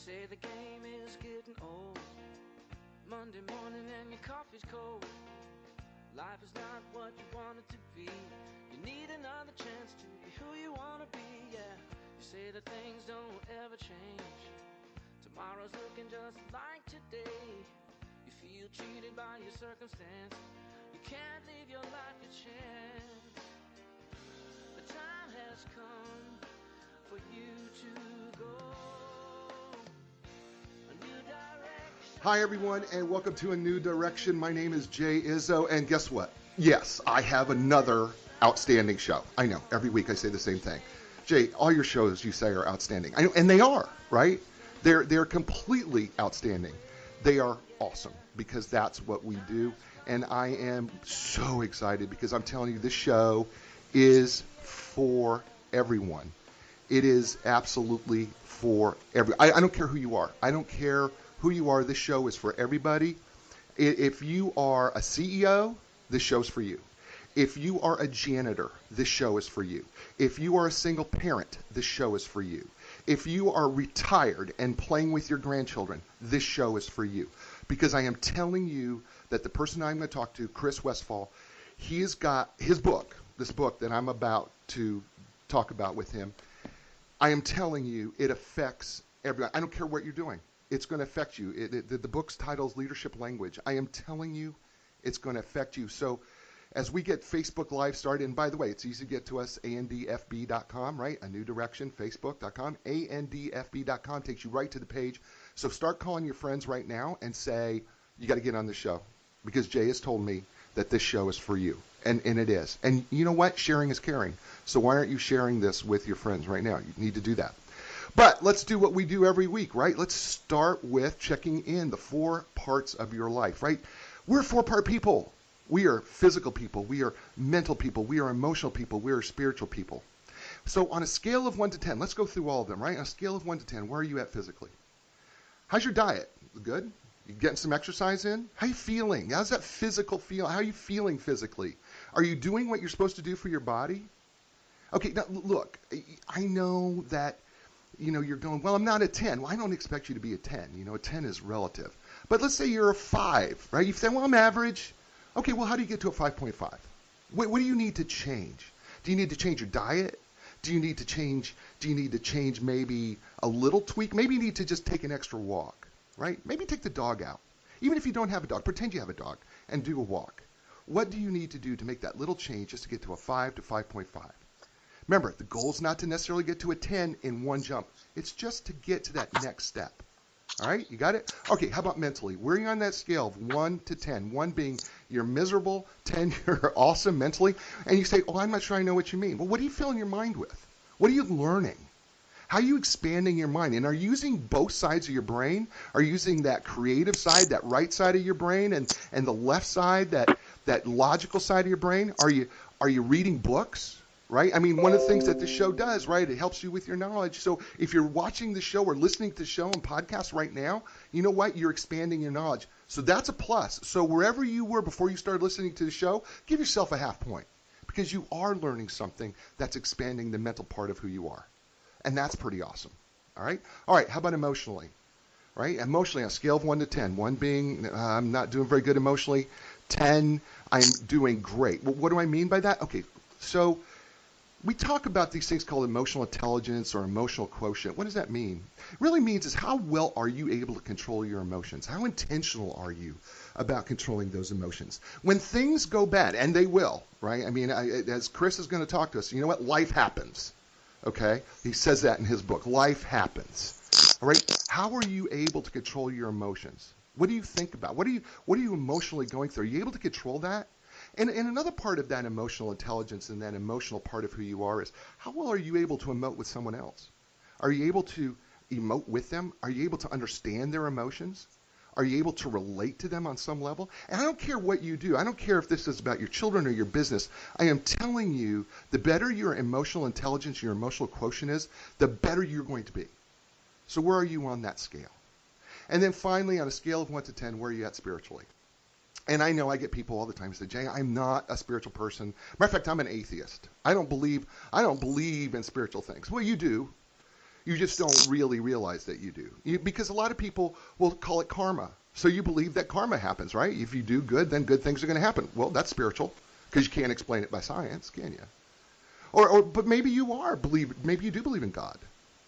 say the game is getting old. Monday morning and your coffee's cold. Life is not what you want it to be. You need another chance to be who you want to be, yeah. You say that things don't ever change. Tomorrow's looking just like today. You feel cheated by your circumstance. You can't live your life to chance. The time has come for you to go a new direction. Hi, everyone, and welcome to A New Direction. My name is Jay Izzo, and guess what? Yes, I have another outstanding show. I know, every week I say the same thing. Jay, all your shows you say are outstanding. I know, and they are, right? They're completely outstanding. They are awesome because that's what we do, and I am so excited because I'm telling you, this show is for everyone. It is absolutely for I don't care who you are. I don't care who you are. This show is for everybody. If you are a CEO, this show's for you. If you are a janitor, this show is for you. If you are a single parent, this show is for you. If you are retired and playing with your grandchildren, this show is for you. Because I am telling you that the person I'm going to talk to, Chris Westfall, he has got his book, this book that I'm about to talk about with him. I am telling you, it affects everyone. I don't care what you're doing. It's going to affect you. The book's title is Leadership Language. I am telling you, it's going to affect you. So as we get Facebook Live started, and by the way, it's easy to get to us, andfb.com, right? A New Direction, facebook.com. andfb.com takes you right to the page. So start calling your friends right now and say, you got to get on the show. Because Jay has told me that this show is for you. And it is. And you know what? Sharing is caring. So why aren't you sharing this with your friends right now? You need to do that. But let's do what we do every week, right? Let's start with checking in the 4 parts of your life, right? We're 4-part people. We are physical people. We are mental people. We are emotional people. We are spiritual people. So on a scale of 1 to 10, let's go through all of them, right? On a scale of 1 to 10, where are you at physically? How's your diet? Good? You getting some exercise in? How are you feeling? How's that physical feel? How are you feeling physically? Are you doing what you're supposed to do for your body? Okay, now look, I know that, you're going, well, I'm not a 10. Well, I don't expect you to be a 10. A 10 is relative. But let's say you're a 5, right? You say, well, I'm average. Okay, well, how do you get to a 5.5? What do you need to change? Do you need to change your diet? Do you need to change maybe a little tweak? Maybe you need to just take an extra walk, right? Maybe take the dog out. Even if you don't have a dog, pretend you have a dog and do a walk. What do you need to do to make that little change just to get to a 5 to 5.5? Remember, the goal is not to necessarily get to a 10 in one jump. It's just to get to that next step. All right, you got it? Okay, how about mentally? Where are you on that scale of 1 to 10? 1 being you're miserable, 10 you're awesome mentally, and you say, oh, I'm not sure I know what you mean. Well, what are you filling your mind with? What are you learning? How are you expanding your mind? And are you using both sides of your brain? Are you using that creative side, that right side of your brain, and the left side, that logical side of your brain? Are you reading books? Right? I mean, one of the things that this show does, right, it helps you with your knowledge. So if you're watching the show or listening to the show and podcast right now, you know what? You're expanding your knowledge. So that's a plus. So wherever you were before you started listening to the show, give yourself a half point because you are learning something that's expanding the mental part of who you are. And that's pretty awesome. All right? All right, how about emotionally? Right? Emotionally, on a scale of 1 to 10, 1 being I'm not doing very good emotionally, 10, I'm doing great. Well, what do I mean by that? Okay, so we talk about these things called emotional intelligence or emotional quotient. What does that mean? It really means is how well are you able to control your emotions? How intentional are you about controlling those emotions? When things go bad, and they will, right? I mean, as Chris is going to talk to us, you know what? Life happens, okay? He says that in his book. Life happens, all right? How are you able to control your emotions? What do you think about? What are you emotionally going through? Are you able to control that? And another part of that emotional intelligence and that emotional part of who you are is how well are you able to emote with someone else? Are you able to emote with them? Are you able to understand their emotions? Are you able to relate to them on some level? And I don't care what you do. I don't care if this is about your children or your business. I am telling you, the better your emotional intelligence, your emotional quotient is, the better you're going to be. So where are you on that scale? And then finally, on a scale of 1 to 10, where are you at spiritually? And I know I get people all the time say, Jay, I'm not a spiritual person. Matter of fact, I'm an atheist. I don't believe in spiritual things. Well, you do. You just don't really realize that you do. Because a lot of people will call it karma. So you believe that karma happens, right? If you do good, then good things are going to happen. Well, that's spiritual because you can't explain it by science, can you? But maybe maybe you do believe in God,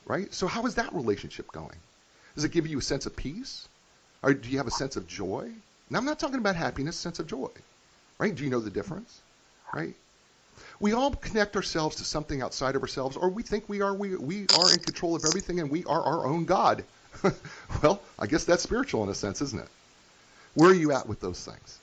right? So how is that relationship going? Does it give you a sense of peace? Or do you have a sense of joy? Now, I'm not talking about happiness, sense of joy, right? Do you know the difference, right? We all connect ourselves to something outside of ourselves, or we think we are in control of everything and we are our own God. Well, I guess that's spiritual in a sense, isn't it? Where are you at with those things?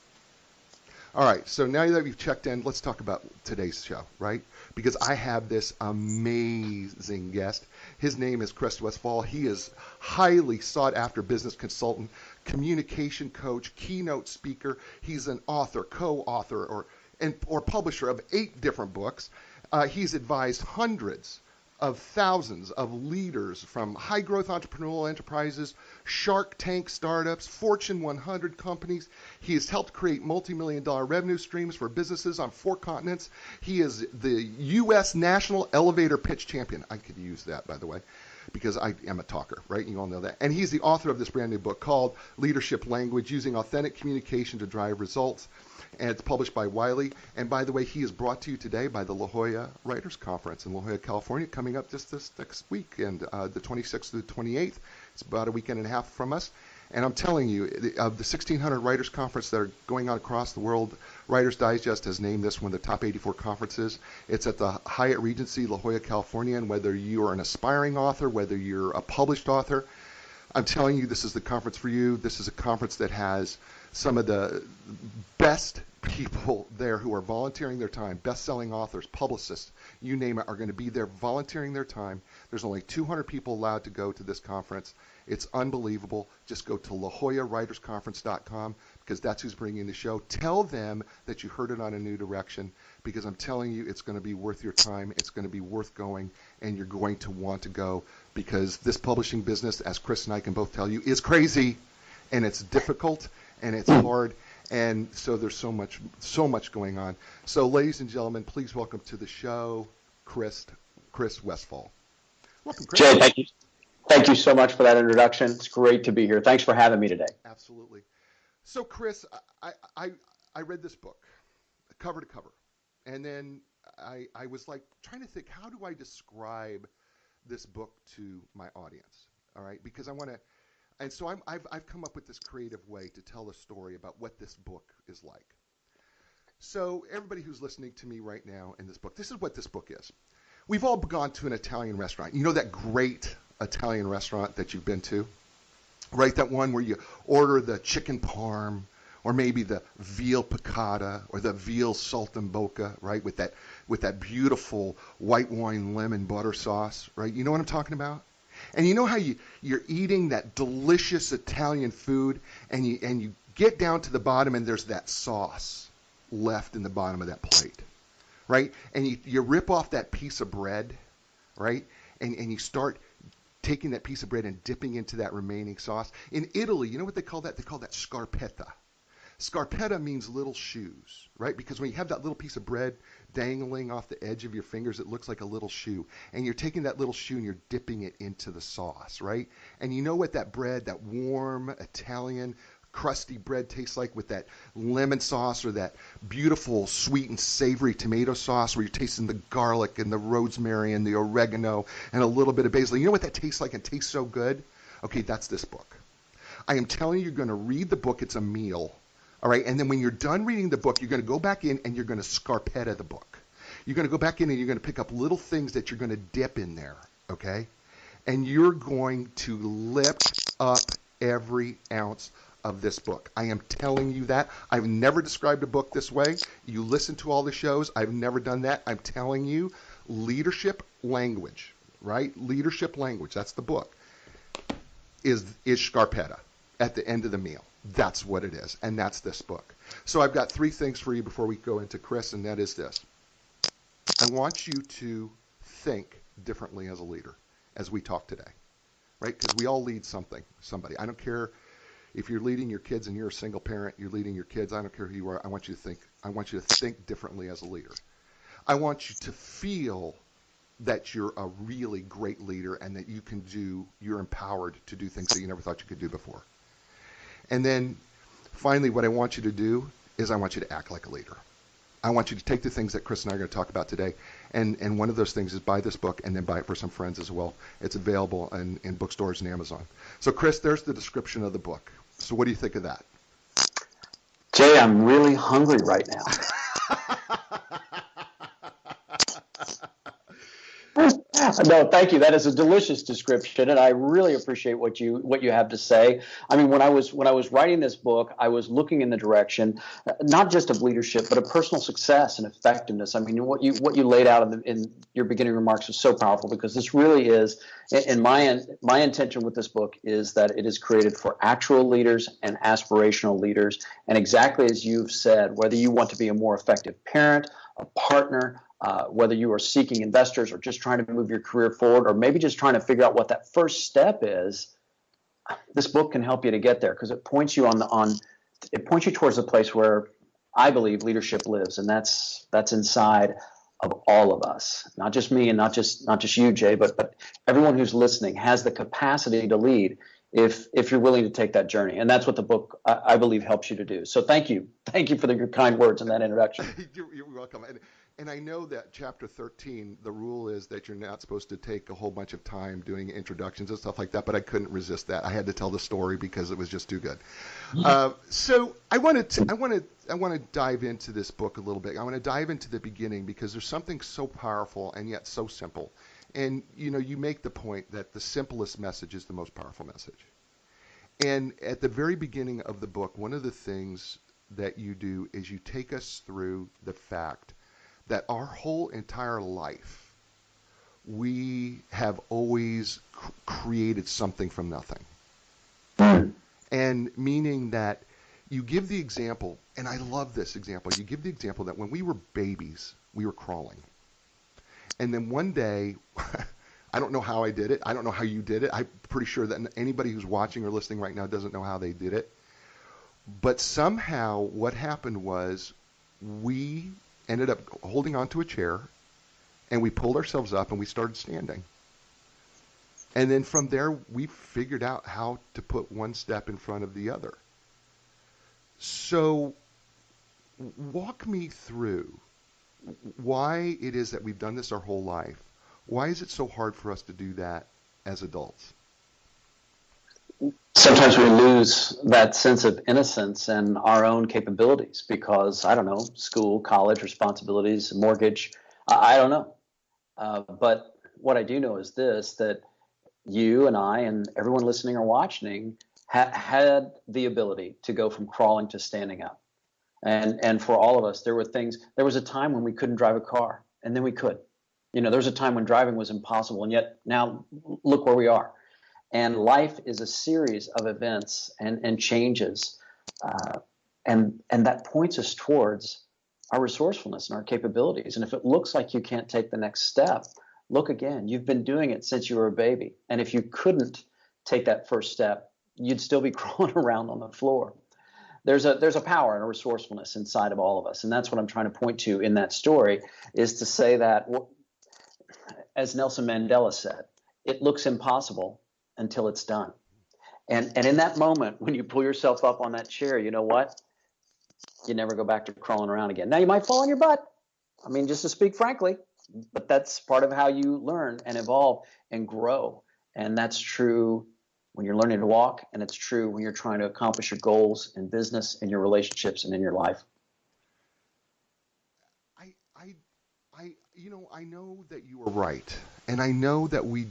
All right, so now that we've checked in, let's talk about today's show, right? Because I have this amazing guest. His name is Chris Westfall. He is highly sought after business consultant, communication coach, keynote speaker. He's an author, co-author, or publisher of 8 different books. He's advised hundreds of thousands of leaders from high-growth entrepreneurial enterprises, Shark Tank startups, Fortune 100 companies. He has helped create multi-million-dollar revenue streams for businesses on 4 continents. He is the U.S. National Elevator Pitch Champion. I could use that, by the way, because I am a talker, right? You all know that. And he's the author of this brand new book called Leadership Language, Using Authentic Communication to Drive Results. And it's published by Wiley. And by the way, he is brought to you today by the La Jolla Writers Conference in La Jolla, California, coming up just this next week, and the 26th to the 28th. It's about a weekend and a half from us. And I'm telling you, of the 1,600 writers conference that are going on across the world, Writers Digest has named this one of the top 84 conferences. It's at the Hyatt Regency, La Jolla, California. And whether you are an aspiring author, whether you're a published author, I'm telling you, this is the conference for you. This is a conference that has some of the best people there who are volunteering their time, best-selling authors, publicists, you name it, are going to be there volunteering their time. There's only 200 people allowed to go to this conference. It's unbelievable. Just go to LaJollaWritersConference.com because that's who's bringing the show. Tell them that you heard it on A New Direction because I'm telling you it's going to be worth your time. It's going to be worth going, and you're going to want to go because this publishing business, as Chris and I can both tell you, is crazy, and it's difficult, and it's hard. And so there's so much going on. So, ladies and gentlemen, please welcome to the show, Chris Westfall. Welcome, Chris. Jay, thank you. Thank you so much for that introduction. It's great to be here. Thanks for having me today. Absolutely. So, Chris, I read this book, cover to cover, and then I was like trying to think, how do I describe this book to my audience? All right, because I want to. And so I've come up with this creative way to tell a story about what this book is like. So everybody who's listening to me right now in this book, this is what this book is. We've all gone to an Italian restaurant. You know that great Italian restaurant that you've been to? Right, that one where you order the chicken parm or maybe the veal piccata or the veal saltimbocca, right, with that beautiful white wine lemon butter sauce, right? You know what I'm talking about? And you know how you're eating that delicious Italian food and you get down to the bottom and there's that sauce left in the bottom of that plate, right? And you rip off that piece of bread, right? And you start taking that piece of bread and dipping into that remaining sauce. In Italy, you know what they call that? They call that scarpetta. Scarpetta means little shoes, right? Because when you have that little piece of bread dangling off the edge of your fingers, it looks like a little shoe. And you're taking that little shoe and you're dipping it into the sauce, right? And you know what that bread, that warm Italian crusty bread tastes like with that lemon sauce or that beautiful sweet and savory tomato sauce where you're tasting the garlic and the rosemary and the oregano and a little bit of basil. You know what that tastes like and tastes so good? Okay, that's this book. I am telling you, you're going to read the book. It's a meal. All right, and then when you're done reading the book, you're going to go back in and you're going to scarpetta the book. You're going to go back in and you're going to pick up little things that you're going to dip in there, okay? And you're going to lift up every ounce of this book. I am telling you that. I've never described a book this way. You listen to all the shows. I've never done that. I'm telling you, leadership language, right? Leadership language, that's the book, is scarpetta at the end of the meal. That's what it is, and that's this book. So I've got 3 things for you before we go into Chris, and that is this. I want you to think differently as a leader as we talk today, right? Because we all lead somebody. I don't care if you're leading your kids and you're a single parent, you're leading your kids, I don't care who you are. I want you to think differently as a leader. I want you to feel that you're a really great leader and that you're empowered to do things that you never thought you could do before. And then finally, what I want you to do is I want you to act like a leader. I want you to take the things that Chris and I are going to talk about today, and one of those things is buy this book and then buy it for some friends as well. It's available in bookstores and Amazon. So Chris, there's the description of the book. So what do you think of that? Jay, I'm really hungry right now. No, thank you. That is a delicious description, and I really appreciate what you have to say. I mean, when I was writing this book, I was looking in the direction not just of leadership, but of personal success and effectiveness. I mean, what you laid out in your beginning remarks was so powerful, because this really is, in my intention with this book is that it is created for actual leaders and aspirational leaders, and exactly as you've said, whether you want to be a more effective parent, a partner, whether you are seeking investors or just trying to move your career forward, or maybe just trying to figure out what that first step is, this book can help you to get there, because it points you it points you towards the place where I believe leadership lives, and that's inside of all of us, not just me and not just you, Jay, but everyone who's listening has the capacity to lead if you're willing to take that journey, and that's what the book I believe helps you to do. So thank you for your kind words in that introduction. You're welcome. And I know that chapter 13, the rule is that you're not supposed to take a whole bunch of time doing introductions and stuff like that, but I couldn't resist that. I had to tell the story because it was just too good. So I want to dive into this book a little bit. I want to dive into the beginning because there's something so powerful and yet so simple. And you make the point that the simplest message is the most powerful message. And at the very beginning of the book, one of the things that you do is you take us through the fact that our whole entire life, we have always created something from nothing. And meaning that you give the example, and I love this example, you give the example that when we were babies, we were crawling. And then one day, I don't know how I did it. I don't know how you did it. I'm pretty sure that anybody who's watching or listening right now doesn't know how they did it. But somehow what happened was we ended up holding onto a chair, and we pulled ourselves up, and we started standing. And then from there, we figured out how to put one step in front of the other. So walk me through why it is that we've done this our whole life. Why is it so hard for us to do that as adults? Sometimes we lose that sense of innocence and our own capabilities because, I don't know, school, college, responsibilities, mortgage, I don't know. But what I do know is this, that you and I and everyone listening or watching had the ability to go from crawling to standing up. And for all of us, there was a time when we couldn't drive a car, and then we could. There was a time when driving was impossible, and yet now look where we are. And life is a series of events and changes, and that points us towards our resourcefulness and our capabilities. And if it looks like you can't take the next step, look again. You've been doing it since you were a baby. And if you couldn't take that first step, you'd still be crawling around on the floor. There's a power and a resourcefulness inside of all of us. And that's what I'm trying to point to in that story, is to say that, as Nelson Mandela said, it looks impossible until it's done. And in that moment, when you pull yourself up on that chair, you know what? You never go back to crawling around again. Now, you might fall on your butt. I mean, just to speak frankly, but that's part of how you learn and evolve and grow. And that's true when you're learning to walk, and it's true when you're trying to accomplish your goals in business, in your relationships, and in your life. I know that you are right. And I know that we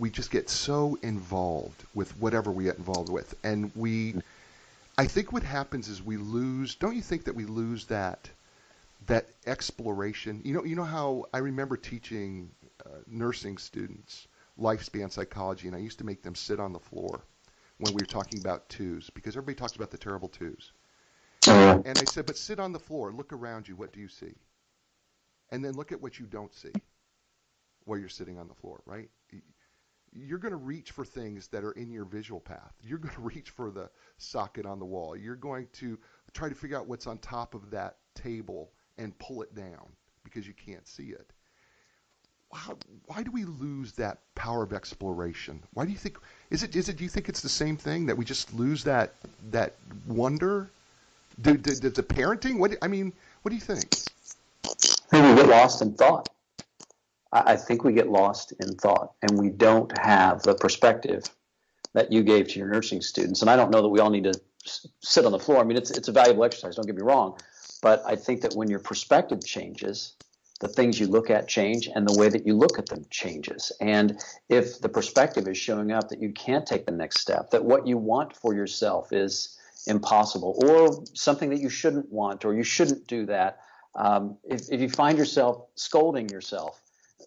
just get so involved with whatever we get involved with. And I think what happens is don't you think that we lose that exploration? You know how I remember teaching nursing students lifespan psychology, and I used to make them sit on the floor when we were talking about twos, because everybody talks about the terrible twos. And I said, but sit on the floor, look around you, what do you see? And then look at what you don't see while you're sitting on the floor, right? You're going to reach for things that are in your visual path. You're going to reach for the socket on the wall. You're going to try to figure out what's on top of that table and pull it down because you can't see it. why do we lose that power of exploration? Why do you think, do you think it's the same thing, that we just lose that wonder? The parenting? What do you think? I think we get lost in thought. I think we get lost in thought, and we don't have the perspective that you gave to your nursing students. And I don't know that we all need to sit on the floor. I mean, it's a valuable exercise, don't get me wrong. But I think that when your perspective changes, the things you look at change, and the way that you look at them changes. And if the perspective is showing up that you can't take the next step, that what you want for yourself is impossible, or something that you shouldn't want, or you shouldn't do that, if you find yourself scolding yourself,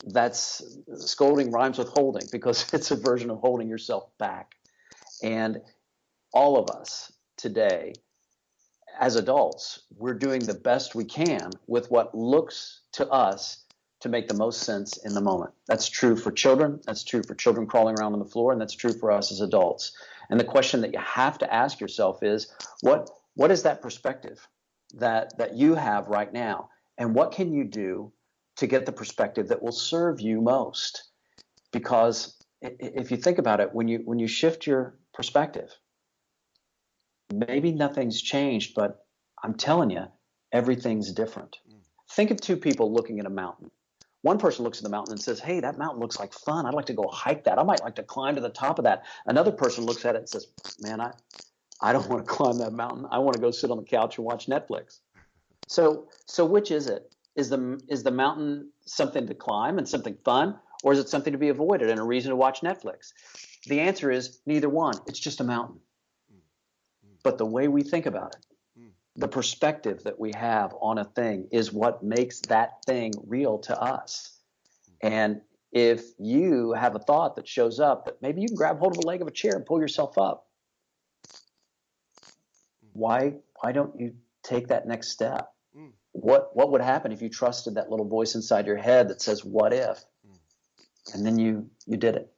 that's scolding rhymes with holding, because it's a version of holding yourself back. And all of us today, as adults, we're doing the best we can with what looks to us to make the most sense in the moment. That's true for children. That's true for children crawling around on the floor, and that's true for us as adults. And the question that you have to ask yourself is, what is that perspective that you have right now? And what can you do to get the perspective that will serve you most? Because if you think about it, when you shift your perspective, maybe nothing's changed, but I'm telling you, everything's different. Think of two people looking at a mountain. One person looks at the mountain and says, hey, that mountain looks like fun. I'd like to go hike that. I might like to climb to the top of that. Another person looks at it and says, man, I don't want to climb that mountain. I want to go sit on the couch and watch Netflix. So which is it? Is the mountain something to climb and something fun, or is it something to be avoided and a reason to watch Netflix? The answer is neither one. It's just a mountain. But the way we think about it, the perspective that we have on a thing, is what makes that thing real to us. And if you have a thought that shows up that maybe you can grab hold of a leg of a chair and pull yourself up, why don't you take that next step? What would happen if you trusted that little voice inside your head that says, what if? And then you did it.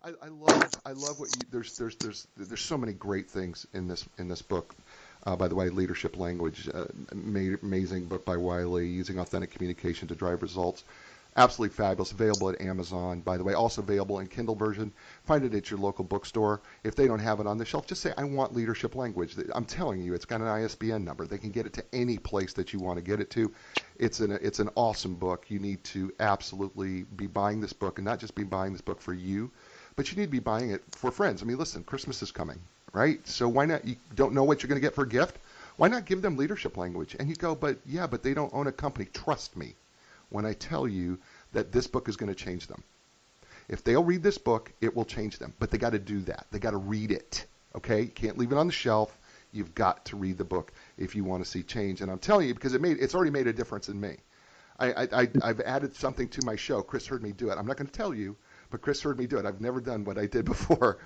I love what you, there's so many great things in this book. By the way, Leadership Language, amazing book by Wiley, using authentic communication to drive results. Absolutely fabulous. Available at Amazon, by the way. Also available in Kindle version. Find it at your local bookstore. If they don't have it on the shelf, just say, I want Leadership Language. I'm telling you, it's got an ISBN number. They can get it to any place that you want to get it to. It's an awesome book. You need to absolutely be buying this book, and not just be buying this book for you, but you need to be buying it for friends. I mean, listen, Christmas is coming, right? So why not? You don't know what you're going to get for a gift. Why not give them Leadership Language? And you go, but they don't own a company. Trust me when I tell you that this book is going to change them. If they'll read this book, it will change them. But they got to do that. They got to read it. Okay? You can't leave it on the shelf. You've got to read the book if you want to see change. And I'm telling you, because it's already made a difference in me. I've added something to my show. Chris heard me do it. I'm not going to tell you, but Chris heard me do it. I've never done what I did before,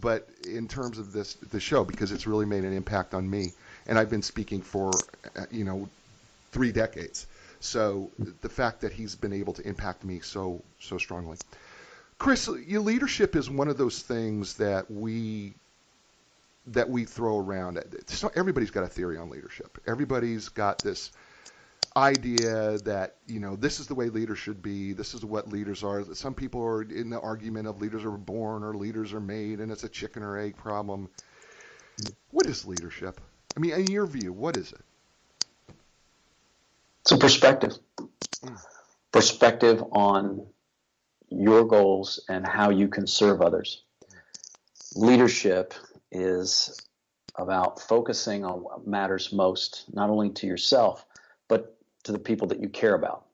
but in terms of the show, because it's really made an impact on me. And I've been speaking for 3 decades. So the fact that he's been able to impact me so strongly. Chris, your leadership is one of those things that we throw around. So everybody's got a theory on leadership. Everybody's got this idea that, this is the way leaders should be. This is what leaders are. Some people are in the argument of leaders are born or leaders are made, and it's a chicken or egg problem. What is leadership? I mean, in your view, what is it? It's a perspective. Perspective on your goals and how you can serve others. Leadership is about focusing on what matters most, not only to yourself, but to the people that you care about.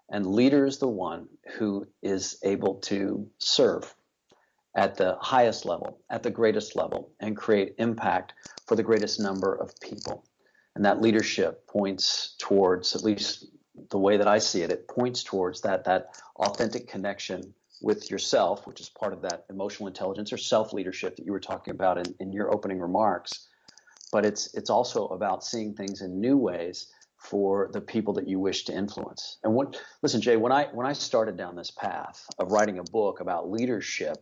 And leader is the one who is able to serve at the highest level, at the greatest level, and create impact for the greatest number of people. And that leadership points towards, at least the way that I see it, it points towards that authentic connection with yourself, which is part of that emotional intelligence or self-leadership that you were talking about in your opening remarks. But it's also about seeing things in new ways for the people that you wish to influence. And listen, Jay, when I started down this path of writing a book about leadership,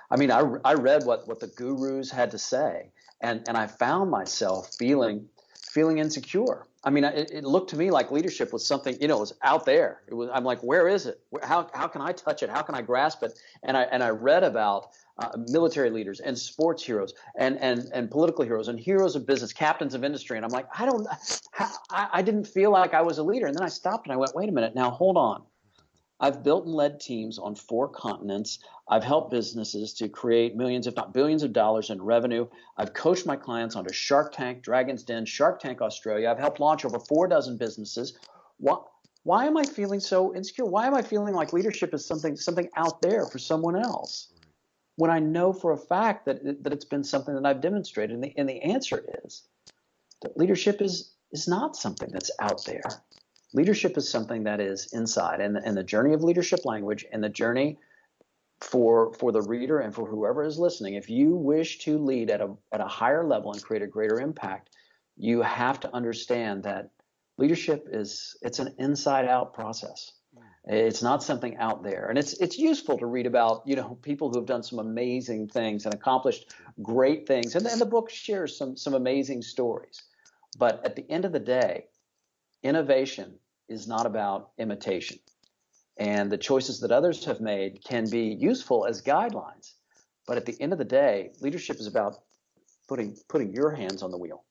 I mean, I read what the gurus had to say, and I found myself feeling feeling insecure. I mean, it looked to me like leadership was something, it was out there. I'm like, where is it? How can I touch it? How can I grasp it? And I read about military leaders and sports heroes and political heroes and heroes of business, captains of industry. And I'm like, I didn't feel like I was a leader. And then I stopped and I went, wait a minute, now hold on. I've built and led teams on 4 continents. I've helped businesses to create millions, if not billions of dollars in revenue. I've coached my clients onto Shark Tank, Dragon's Den, Shark Tank Australia. I've helped launch over 4 dozen businesses. Why am I feeling so insecure? Why am I feeling like leadership is something out there for someone else, when I know for a fact that it's been something that I've demonstrated? And the answer is that leadership is not something that's out there. Leadership is something that is inside, and the journey of leadership language, and the journey for the reader and for whoever is listening. If you wish to lead at a higher level and create a greater impact, you have to understand that leadership it's an inside out process. It's not something out there, and it's useful to read about people who have done some amazing things and accomplished great things, and the book shares some amazing stories. But at the end of the day, innovation is not about imitation, and the choices that others have made can be useful as guidelines. But at the end of the day, leadership is about putting your hands on the wheel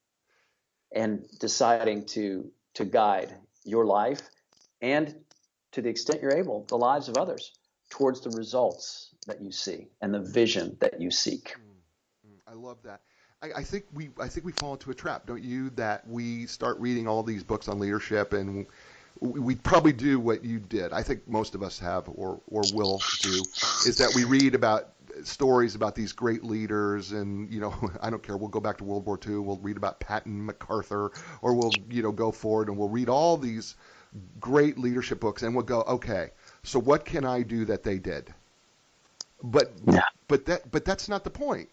and deciding to guide your life, and to the extent you're able, the lives of others, towards the results that you see and the vision that you seek. I love that. I think we fall into a trap, don't you? That we start reading all these books on leadership, and we probably do what you did. I think most of us have or will do, is that we read about stories about these great leaders, and I don't care. We'll go back to World War II. We'll read about Patton MacArthur, or we'll go forward and we'll read all these great leadership books, and we'll go, okay, so what can I do that they did? But that's not the point.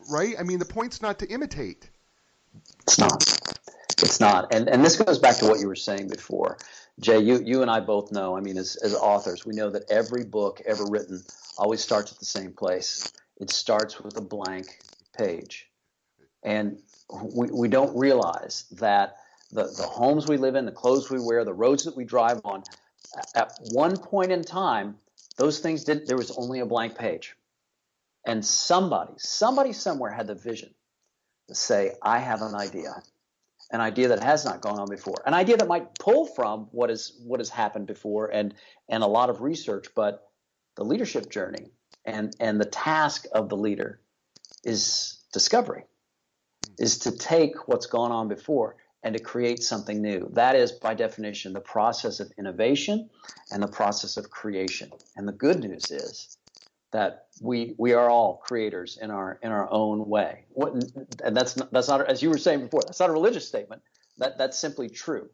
Right? I mean, the point's not to imitate. It's not. And this goes back to what you were saying before. Jay, you and I both know, I mean, as authors, we know that every book ever written always starts at the same place. It starts with a blank page. And we don't realize that the homes we live in, the clothes we wear, the roads that we drive on, at one point in time, those things there was only a blank page. And somebody somewhere had the vision to say, I have an idea that has not gone on before, an idea that might pull from what has happened before, and a lot of research. But the leadership journey and the task of the leader is discovery, is to take what's gone on before and to create something new. That is, by definition, the process of innovation and the process of creation. And the good news is that we are all creators in our own way. And that's not, as you were saying before, that's not a religious statement. That's simply true.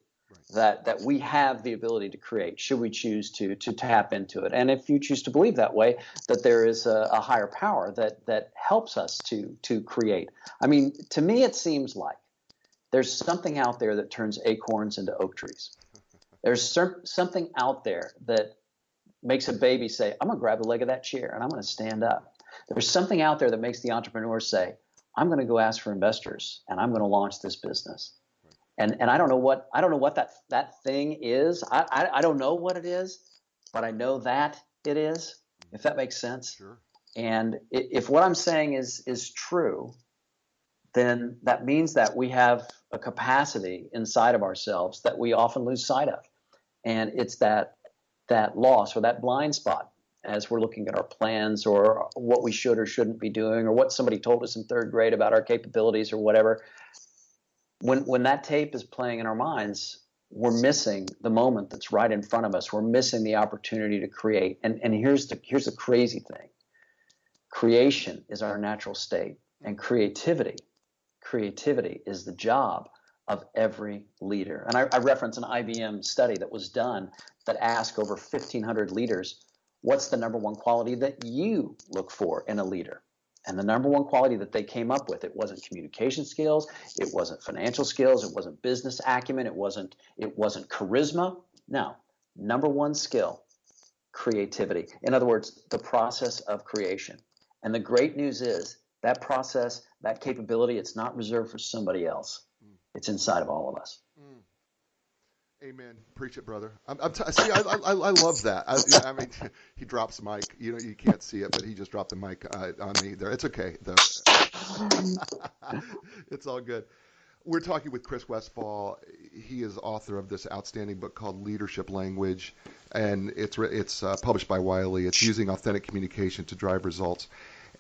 Right. That we have the ability to create, should we choose to tap into it. And if you choose to believe that way, that there is a higher power that helps us to create. I mean, to me, it seems like there's something out there that turns acorns into oak trees. There's something out there that makes a baby say, I'm going to grab the leg of that chair and I'm going to stand up. There's something out there that makes the entrepreneur say, I'm going to go ask for investors and I'm going to launch this business. And I don't know what that thing is. I don't know what it is, but I know that it is, if that makes sense. Sure. And if what I'm saying is true, then that means that we have a capacity inside of ourselves that we often lose sight of. And it's that loss or that blind spot as we're looking at our plans or what we should or shouldn't be doing, or what somebody told us in 3rd grade about our capabilities or whatever. When that tape is playing in our minds, we're missing the moment that's right in front of us. We're missing the opportunity to create. And here's the crazy thing. Creation is our natural state, and creativity is the job of every leader. And I reference an IBM study that was done that asked over 1,500 leaders, what's the number one quality that you look for in a leader? And the number one quality that they came up with, it wasn't communication skills, it wasn't financial skills, it wasn't business acumen, it wasn't charisma. No, number one skill, creativity. In other words, the process of creation. And the great news is that process, that capability, it's not reserved for somebody else. It's inside of all of us. Amen. Preach it, brother. See, I love that. I mean, he drops the mic. You can't see it, but he just dropped the mic on me there. It's okay, though. It's all good. We're talking with Chris Westfall. He is author of this outstanding book called Leadership Language, and it's published by Wiley. It's using authentic communication to drive results.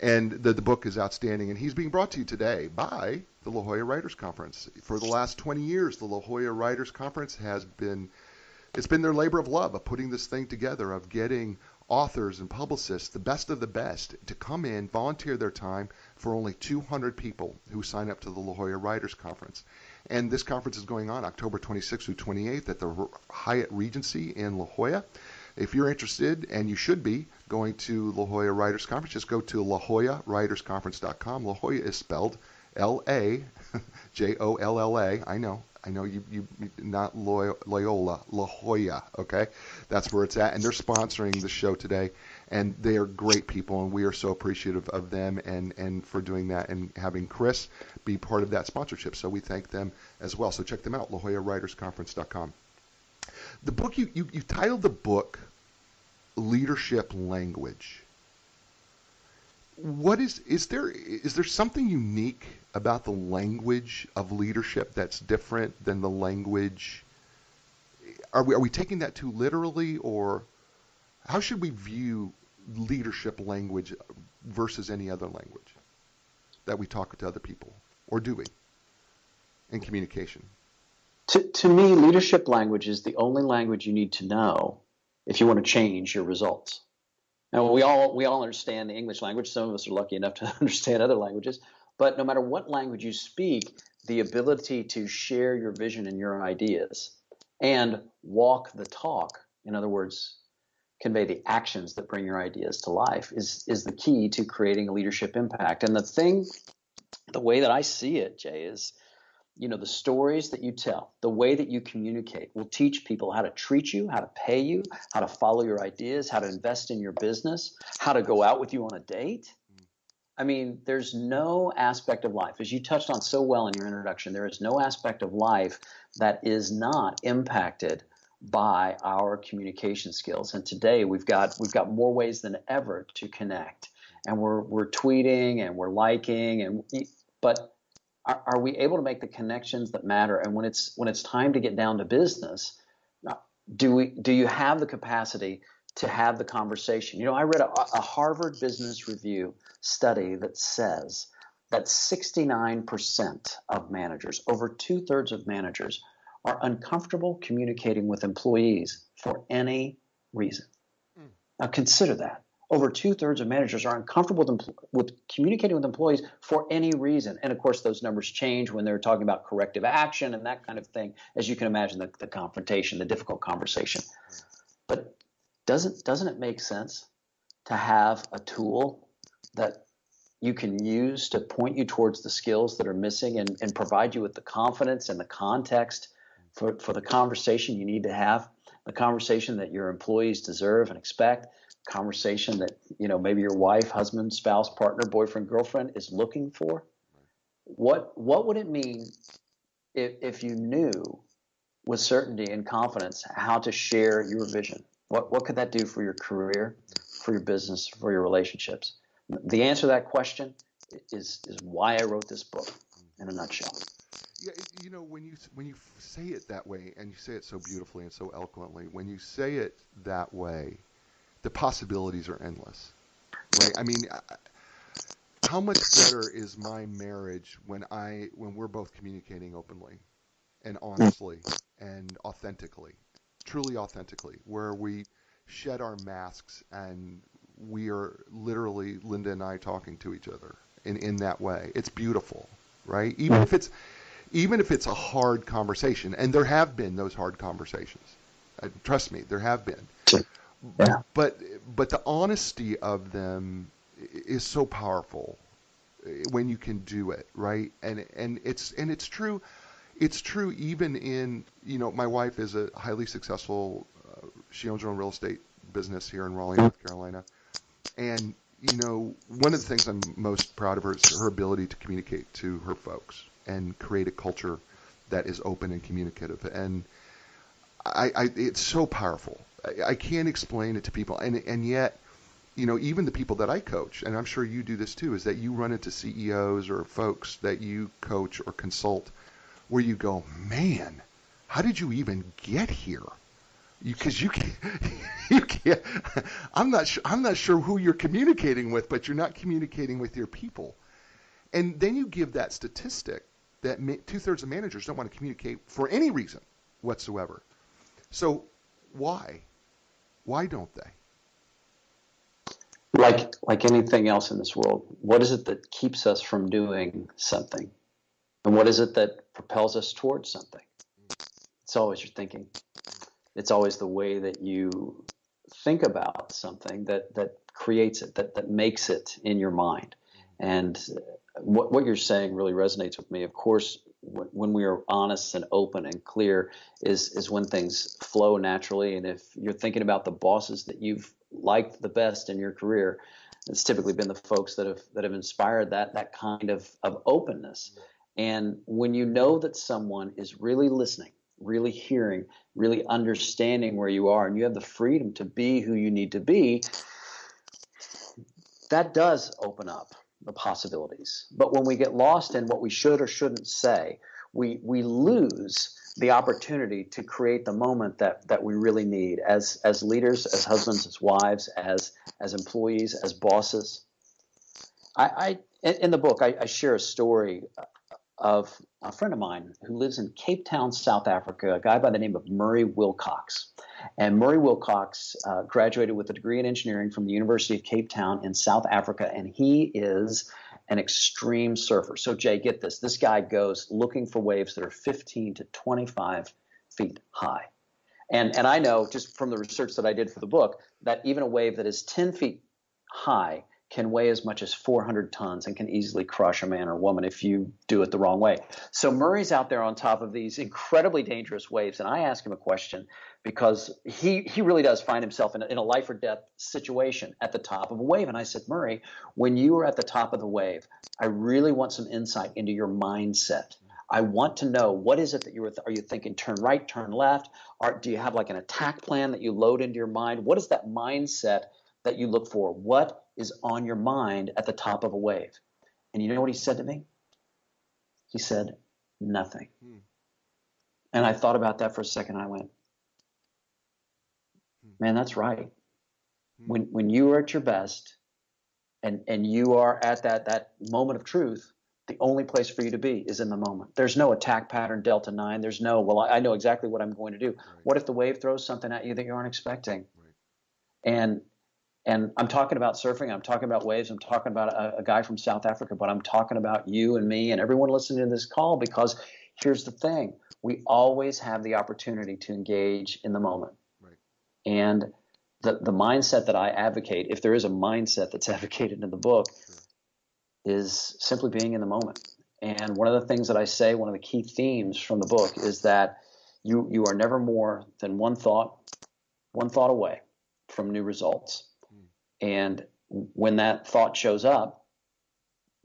And the book is outstanding, and he's being brought to you today by the La Jolla Writers Conference. For the last 20 years, the La Jolla Writers Conference it's been their labor of love of putting this thing together, of getting authors and publicists, the best of the best, to come in, volunteer their time for only 200 people who sign up to the La Jolla Writers Conference. And this conference is going on October 26th through 28th at the Hyatt Regency in La Jolla. If you're interested, and you should be, going to La Jolla Writers Conference, just go to LaJollaWritersConference.com. La Jolla is spelled L-A-J-O-L-L-A. I know you not Loyola, La Jolla, okay? That's where it's at, and they're sponsoring the show today, and they are great people, and we are so appreciative of them and for doing that and having Chris be part of that sponsorship. So we thank them as well. So check them out, LaJollaWritersConference.com. The book, you titled the book Leadership Language. What is there something unique about the language of leadership that's different than the language? Are we taking that too literally, or how should we view leadership language versus any other language that we talk to other people, or do we, in communication? To me, leadership language is the only language you need to know if you want to change your results. Now, we all understand the English language. Some of us are lucky enough to understand other languages. But no matter what language you speak, the ability to share your vision and your ideas and walk the talk, in other words, convey the actions that bring your ideas to life, is the key to creating a leadership impact. And the way that I see it, Jay, is the stories that you tell, the way that you communicate will teach people how to treat you, how to pay you, how to follow your ideas, how to invest in your business, how to go out with you on a date. I mean, there's no aspect of life, as you touched on so well in your introduction, there is no aspect of life that is not impacted by our communication skills. And today we've got more ways than ever to connect. And we're tweeting and we're liking, but are we able to make the connections that matter? And when it's time to get down to business, do you have the capacity to have the conversation? I read a Harvard Business Review study that says that 69% of managers, over 2/3 of managers, are uncomfortable communicating with employees for any reason. Now consider that. Over 2/3 of managers are uncomfortable with communicating with employees for any reason. And of course, those numbers change when they're talking about corrective action and that kind of thing, as you can imagine, the confrontation, the difficult conversation. But doesn't it make sense to have a tool that you can use to point you towards the skills that are missing and provide you with the confidence and the context for the conversation you need to have, the conversation that your employees deserve and expect, conversation that maybe your wife, husband, spouse, partner, boyfriend, girlfriend is looking for? What would it mean if you knew with certainty and confidence how to share your vision? What could that do for your career, for your business, for your relationships? The answer to that question is why I wrote this book in a nutshell. Yeah, when you say it that way, and you say it so beautifully and so eloquently, when you say it that way, the possibilities are endless, right? I mean, how much better is my marriage when we're both communicating openly and honestly and authentically, truly authentically, where we shed our masks and we are literally, Linda and I, talking to each other in that way. It's beautiful, right? Even if it's a hard conversation, and there have been those hard conversations. Trust me, there have been. Yeah. But the honesty of them is so powerful when you can do it, right? And it's true. It's true even in, my wife is a highly successful, she owns her own real estate business here in Raleigh, North Carolina. And, one of the things I'm most proud of her is her ability to communicate to her folks and create a culture that is open and communicative. And it's so powerful. I can't explain it to people. And yet, even the people that I coach, and I'm sure you do this too, is that you run into CEOs or folks that you coach or consult where you go, man, how did you even get here? Because you can't, you can't. I'm not sure who you're communicating with, but you're not communicating with your people. And then you give that statistic that 2/3 of managers don't want to communicate for any reason whatsoever. So why? Why don't they? Like anything else in this world, what is it that keeps us from doing something? And what is it that propels us towards something? It's always your thinking. It's always the way that you think about something that creates it, that makes it in your mind. And what you're saying really resonates with me. Of course, when we are honest and open and clear is when things flow naturally. And if you're thinking about the bosses that you've liked the best in your career, it's typically been the folks that have inspired that kind of openness. And when you know that someone is really listening, really hearing, really understanding where you are, and you have the freedom to be who you need to be, that does open up the possibilities. But when we get lost in what we should or shouldn't say, we lose the opportunity to create the moment that we really need as leaders, as husbands, as wives, as employees, as bosses. In the book, I share a story of a friend of mine who lives in Cape Town, South Africa, a guy by the name of Murray Wilcox. And Murray Wilcox graduated with a degree in engineering from the University of Cape Town in South Africa, and he is an extreme surfer. So, Jay, get this. This guy goes looking for waves that are 15 to 25 feet high. And I know just from the research that I did for the book that even a wave that is 10 feet high can weigh as much as 400 tons and can easily crush a man or woman if you do it the wrong way. So Murray's out there on top of these incredibly dangerous waves, and I ask him a question because he really does find himself in a life or death situation at the top of a wave. And I said, Murray, when you are at the top of the wave, I really want some insight into your mindset. I want to know, what is it that are you thinking turn right, turn left? Or do you have like an attack plan that you load into your mind? What is that mindset that you look for? What is on your mind at the top of a wave? And you know what he said to me? He said, nothing. And I thought about that for a second. I went, man, that's right. When you are at your best and you are at that moment of truth, the only place for you to be is in the moment. There's no attack pattern, Delta 9. There's no, well, I know exactly what I'm going to do. Right. What if the wave throws something at you that you aren't expecting? Right. And I'm talking about surfing. I'm talking about waves. I'm talking about a guy from South Africa, but I'm talking about you and me and everyone listening to this call, because here's the thing. We always have the opportunity to engage in the moment. Right. And the mindset that I advocate, if there is a mindset that's advocated in the book, sure, is simply being in the moment. And one of the things that I say, one of the key themes from the book, is that you are never more than one thought away from new results. And when that thought shows up,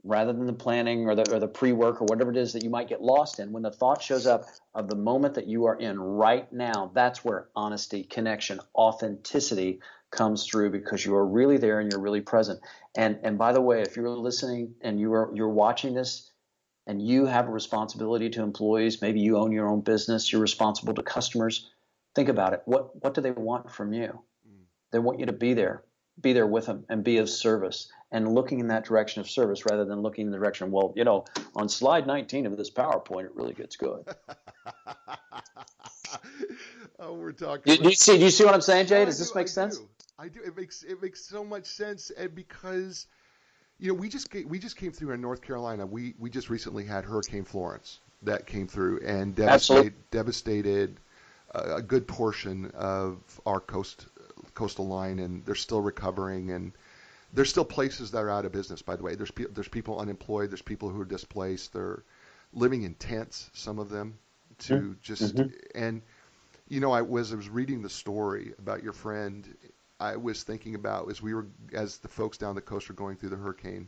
rather than the planning or the pre-work or whatever it is that you might get lost in, when the thought shows up of the moment that you are in right now, that's where honesty, connection, authenticity comes through, because you are really there and you're really present. And by the way, if you're listening and you're watching this and you have a responsibility to employees, maybe you own your own business, you're responsible to customers, think about it. What do they want from you? They want you to be there with them and be of service, and looking in that direction of service rather than looking in the direction, well, on slide 19 of this PowerPoint, it really gets good. Oh, we're talking. Do you see what I'm saying, Jay? Does this make sense? I do. It makes so much sense, and because we just came through in North Carolina. We just recently had Hurricane Florence that came through and devastated a good portion of our coastal line, and they're still recovering, and there's still places that are out of business, by the way. There's people unemployed, there's people who are displaced, they're living in tents, some of them, to just and I was reading the story about your friend. I was thinking about as the folks down the coast were going through the hurricane,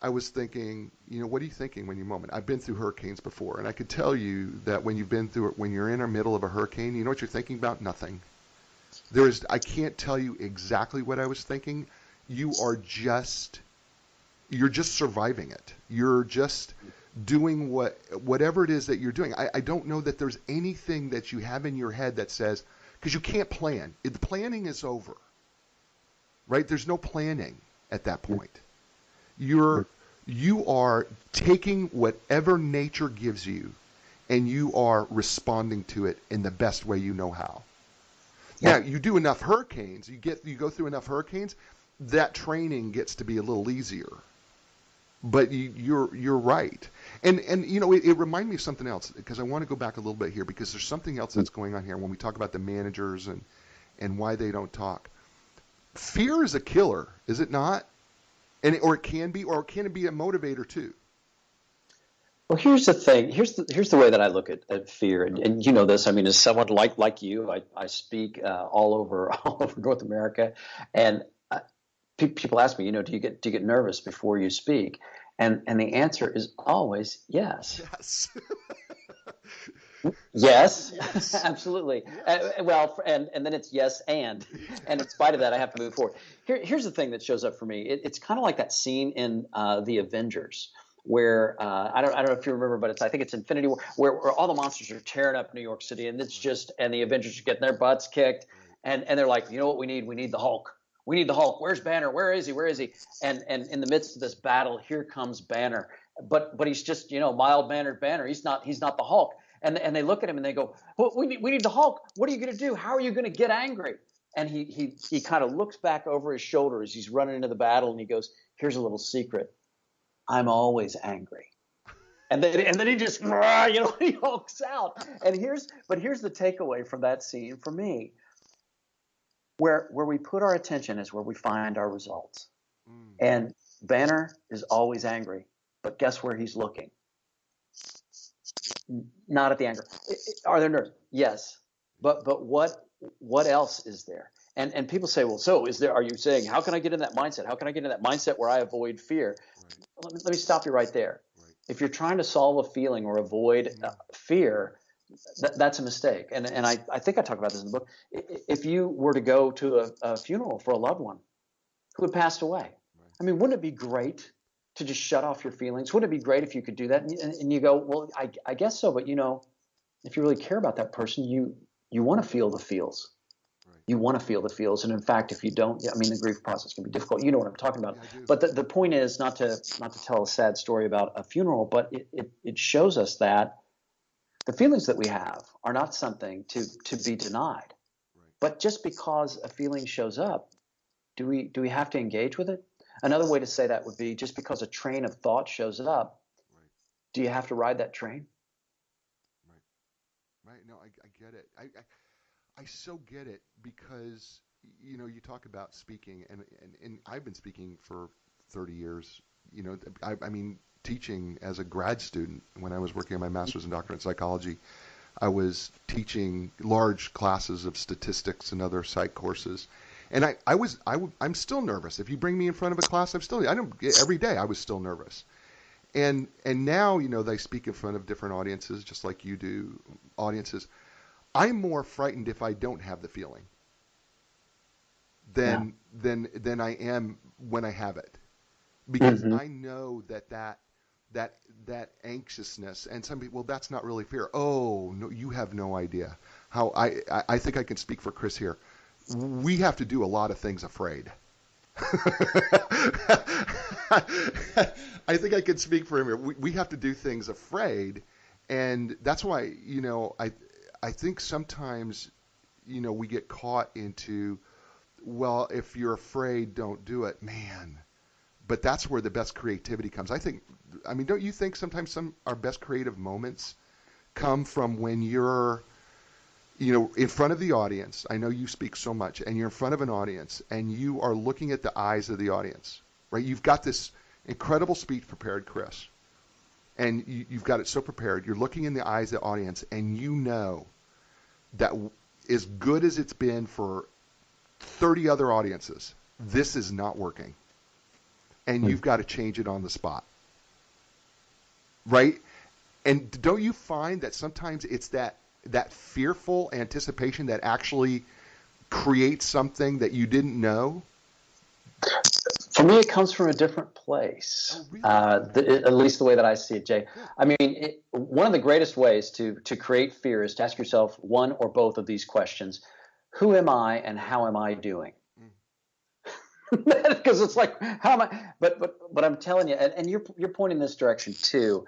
I was thinking, what are you thinking when you moment? I've been through hurricanes before, and I could tell you that when you've been through it, when you're in the middle of a hurricane, you know what you're thinking about? Nothing. I can't tell you exactly what I was thinking. You're just surviving it. You're just doing whatever it is that you're doing. I don't know that there's anything that you have in your head that says, because you can't plan. The planning is over, right? There's no planning at that point. You are taking whatever nature gives you, and you are responding to it in the best way you know how. Now, you do enough hurricanes, you go through enough hurricanes, that training gets to be a little easier. But you're right. And it reminded me of something else, because I want to go back a little bit here, because there's something else that's going on here when we talk about the managers and why they don't talk. Fear is a killer, is it not? Or it can be a motivator too? Well, here's the thing. Here's the way that I look at fear, and you know this. I mean, as someone like you, I speak all over North America, and people ask me, do you get nervous before you speak? And the answer is always yes. Yes. Yes, absolutely. Well, and then it's yes, and in spite of that, I have to move forward. Here's the thing that shows up for me. It's kind of like that scene in the Avengers, where I don't know if you remember, but I think it's Infinity War, where all the monsters are tearing up New York City, and and the Avengers are getting their butts kicked, and they're like, you know what we need? We need the Hulk. We need the Hulk. Where's Banner? Where is he? Where is he? And in the midst of this battle, here comes Banner, but he's just mild-mannered Banner. He's not the Hulk. And they look at him and they go, well, we need the Hulk. What are you going to do? How are you going to get angry? And he kind of looks back over his shoulder as he's running into the battle, and he goes, here's a little secret. I'm always angry. And then he just, he hulks out. And here's the takeaway from that scene for me. Where we put our attention is where we find our results. And Banner is always angry, but guess where he's looking? Not at the anger. Are there nerves? Yes. But what else is there? And people say, well, so are you saying, how can I get in that mindset? How can I get in that mindset where I avoid fear? Right. Let me stop you right there. Right. If you're trying to solve a feeling or avoid fear, that's a mistake. And I think I talk about this in the book. If you were to go to a funeral for a loved one who had passed away, right. I mean, wouldn't it be great to just shut off your feelings? Wouldn't it be great if you could do that? And you go, well, I guess so. But, if you really care about that person, you want to feel the feels. Right. You want to feel the feels. And in fact, if you don't, the grief process can be difficult. You know what I'm talking about. Yeah, but the point is not to tell a sad story about a funeral, but it shows us that the feelings that we have are not something to be denied. Right. But just because a feeling shows up, do we have to engage with it? Another way to say that would be, just because a train of thought shows up, right. Do you have to ride that train? Right. No, I get it. I so get it, because you talk about speaking, and I've been speaking for 30 years. I mean, teaching as a grad student, when I was working on my master's and doctorate in psychology, I was teaching large classes of statistics and other psych courses. And I'm still nervous. If you bring me in front of a class, every day I was still nervous. And now, they speak in front of different audiences, just like you do, audiences. I'm more frightened if I don't have the feeling than I am when I have it. Because I know that anxiousness, and some people, well, that's not really fear. Oh, no, you have no idea how I think I can speak for Chris here. We have to do a lot of things afraid. I think I can speak for him here. We have to do things afraid, and that's why, I think sometimes, we get caught into, well, if you're afraid, don't do it, man. But that's where the best creativity comes. Don't you think sometimes our best creative moments come from when you're, in front of the audience? I know you speak so much, and you're in front of an audience, and you are looking at the eyes of the audience, right? You've got this incredible speech prepared, Chris, and you've got it so prepared. You're looking in the eyes of the audience, and you know that as good as it's been for 30 other audiences, this is not working. and you've got to change it on the spot, right? And don't you find that sometimes it's that fearful anticipation that actually creates something that you didn't know? For me, it comes from a different place. Oh, really? At least the way that I see it, Jay. Yeah. I mean, one of the greatest ways to create fear is to ask yourself one or both of these questions: who am I, and how am I doing? Because it's like, how am I? But I'm telling you, and you're pointing this direction too.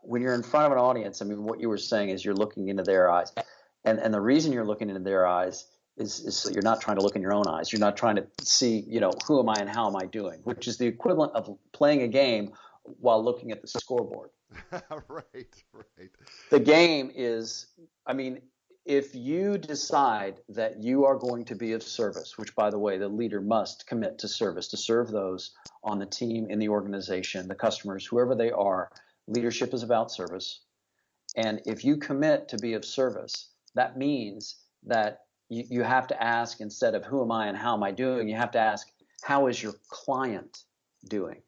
When you're in front of an audience, I mean, what you were saying is you're looking into their eyes, and the reason you're looking into their eyes is so you're not trying to look in your own eyes. You're not trying to see, who am I and how am I doing, which is the equivalent of playing a game while looking at the scoreboard. Right. The game is, I mean, if you decide that you are going to be of service, which, by the way, the leader must commit to service, to serve those on the team, in the organization, the customers, whoever they are. Leadership is about service. And if you commit to be of service, that means that you have to ask, instead of who am I and how am I doing, you have to ask, how is your client doing?